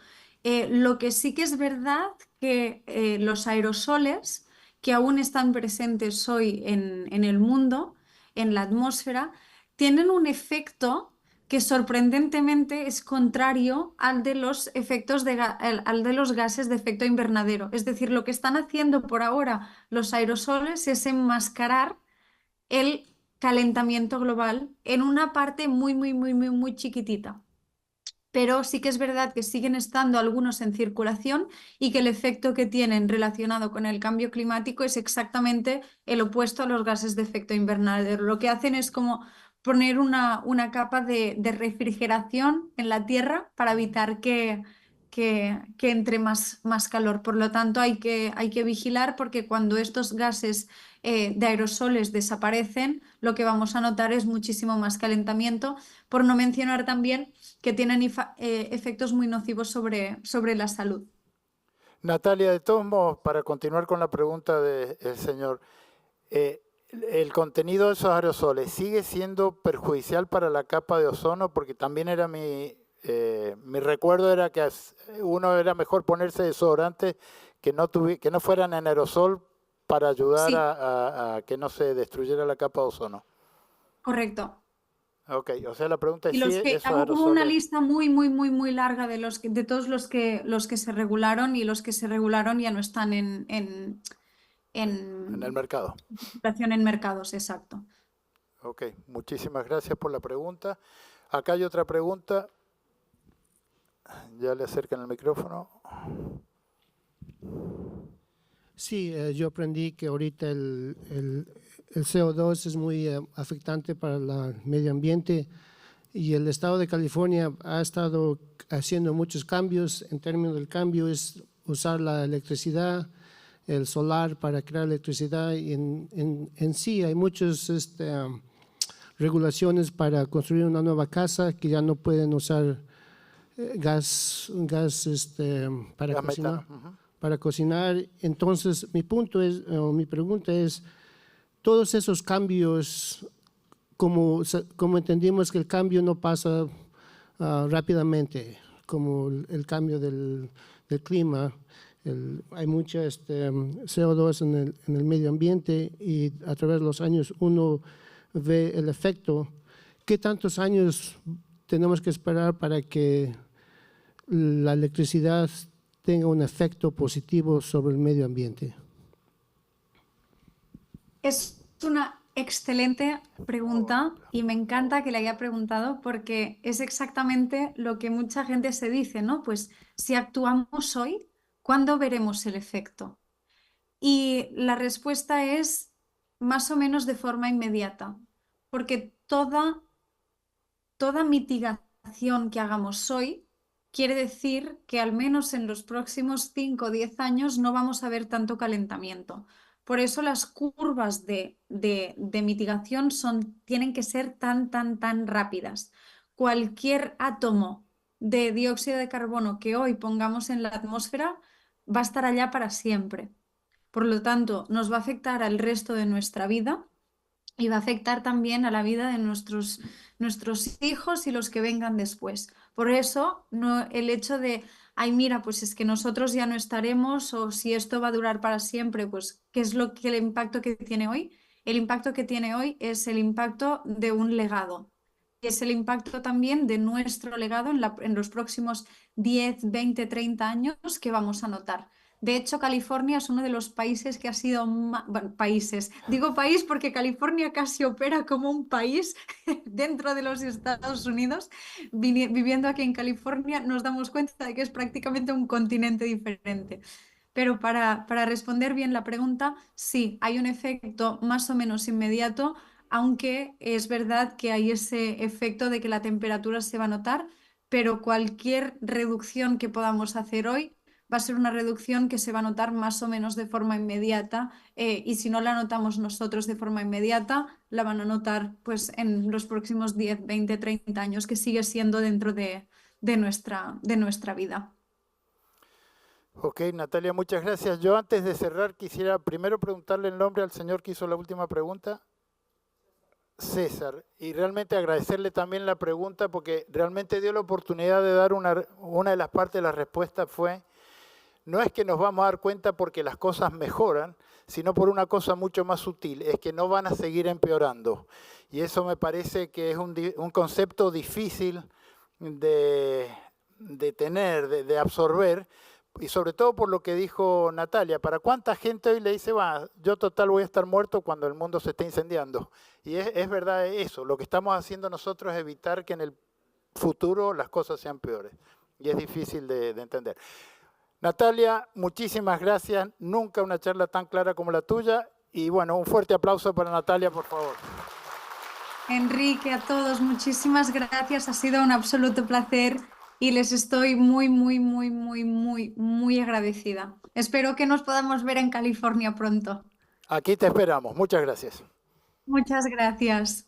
Lo que sí que es verdad que los aerosoles, que aún están presentes hoy en el mundo, en la atmósfera, tienen un efecto que sorprendentemente es contrario al de los al de los gases de efecto invernadero. Es decir, lo que están haciendo por ahora los aerosoles es enmascarar el calentamiento global en una parte muy chiquitita. Pero sí que es verdad que siguen estando algunos en circulación y que el efecto que tienen relacionado con el cambio climático es exactamente el opuesto a los gases de efecto invernadero. Lo que hacen es como poner una capa de refrigeración en la Tierra para evitar que entre más calor. Por lo tanto, hay que vigilar, porque cuando estos gases de aerosoles desaparecen, lo que vamos a notar es muchísimo más calentamiento, por no mencionar también que tienen efectos muy nocivos sobre la salud. Natalia, de todos modos, para continuar con la pregunta del señor, ¿el contenido de esos aerosoles sigue siendo perjudicial para la capa de ozono? Porque también era mi recuerdo era que uno era mejor ponerse desodorante que no fueran en aerosol para ayudar Sí. a que no se destruyera la capa de ozono. Correcto. Ok, o sea, la pregunta es Y si los que esos hubo una aerosoles lista muy larga de todos los que se regularon, y los que se regularon ya no están en en el mercado. circulación en mercados, exacto. Ok, muchísimas gracias por la pregunta. Acá hay otra pregunta. Ya le acercan el micrófono. Sí, yo aprendí que ahorita el CO2 es muy afectante para el medio ambiente, y el estado de California ha estado haciendo muchos cambios. En términos del cambio es usar la electricidad, el solar para crear electricidad, y en sí hay muchas regulaciones para construir una nueva casa que ya no pueden usar gas para Gas cocinar. metano. Ujú. Para cocinar. Entonces, mi pregunta es, todos esos cambios, como entendimos que el cambio no pasa rápidamente, como el cambio del clima, hay mucha CO2 en el medio ambiente, y a través de los años uno ve el efecto. ¿Qué tantos años tenemos que esperar para que la electricidad tenga un efecto positivo sobre el medio ambiente? Es una excelente pregunta y me encanta que le haya preguntado, porque es exactamente lo que mucha gente se dice, ¿no? Pues si actuamos hoy, ¿cuándo veremos el efecto? Y la respuesta es más o menos de forma inmediata, porque toda mitigación que hagamos hoy quiere decir que al menos en los próximos 5 o 10 años no vamos a ver tanto calentamiento. Por eso las curvas de mitigación tienen que ser tan rápidas. Cualquier átomo de dióxido de carbono que hoy pongamos en la atmósfera va a estar allá para siempre. Por lo tanto, nos va a afectar al resto de nuestra vida, y va a afectar también a la vida de nuestros hijos y los que vengan después. Por eso, el hecho de, ay, mira, pues es que nosotros ya no estaremos, o si esto va a durar para siempre, pues, ¿qué es el impacto que tiene hoy? El impacto que tiene hoy es el impacto de un legado. Es el impacto también de nuestro legado en los próximos 10, 20, 30 años que vamos a notar. De hecho, California es uno de los países que ha sido bueno, países. Digo país porque California casi opera como un país dentro de los Estados Unidos. Viviendo aquí en California nos damos cuenta de que es prácticamente un continente diferente. Pero para responder bien la pregunta, sí, hay un efecto más o menos inmediato, aunque es verdad que hay ese efecto de que la temperatura se va a notar, pero cualquier reducción que podamos hacer hoy va a ser una reducción que se va a notar más o menos de forma inmediata, y si no la notamos nosotros de forma inmediata, la van a notar pues en los próximos 10, 20, 30 años, que sigue siendo dentro de de nuestra vida. Ok, Natalia, muchas gracias. Yo antes de cerrar quisiera primero preguntarle el nombre al señor que hizo la última pregunta. César, y realmente agradecerle también la pregunta porque realmente dio la oportunidad de dar una de las partes de la respuesta fue, no es que nos vamos a dar cuenta porque las cosas mejoran, sino por una cosa mucho más sutil, es que no van a seguir empeorando. Y eso me parece que es un concepto difícil de tener, de absorber, y sobre todo por lo que dijo Natalia, ¿para cuánta gente hoy le dice, yo total voy a estar muerto cuando el mundo se esté incendiando? Y es verdad eso, lo que estamos haciendo nosotros es evitar que en el futuro las cosas sean peores. Y es difícil de entender. Natalia, muchísimas gracias, nunca una charla tan clara como la tuya, y bueno, un fuerte aplauso para Natalia, por favor. Enrique, a todos, muchísimas gracias, ha sido un absoluto placer. Y les estoy muy, muy, muy, muy, muy, muy agradecida. Espero que nos podamos ver en California pronto. Aquí te esperamos. Muchas gracias. Muchas gracias.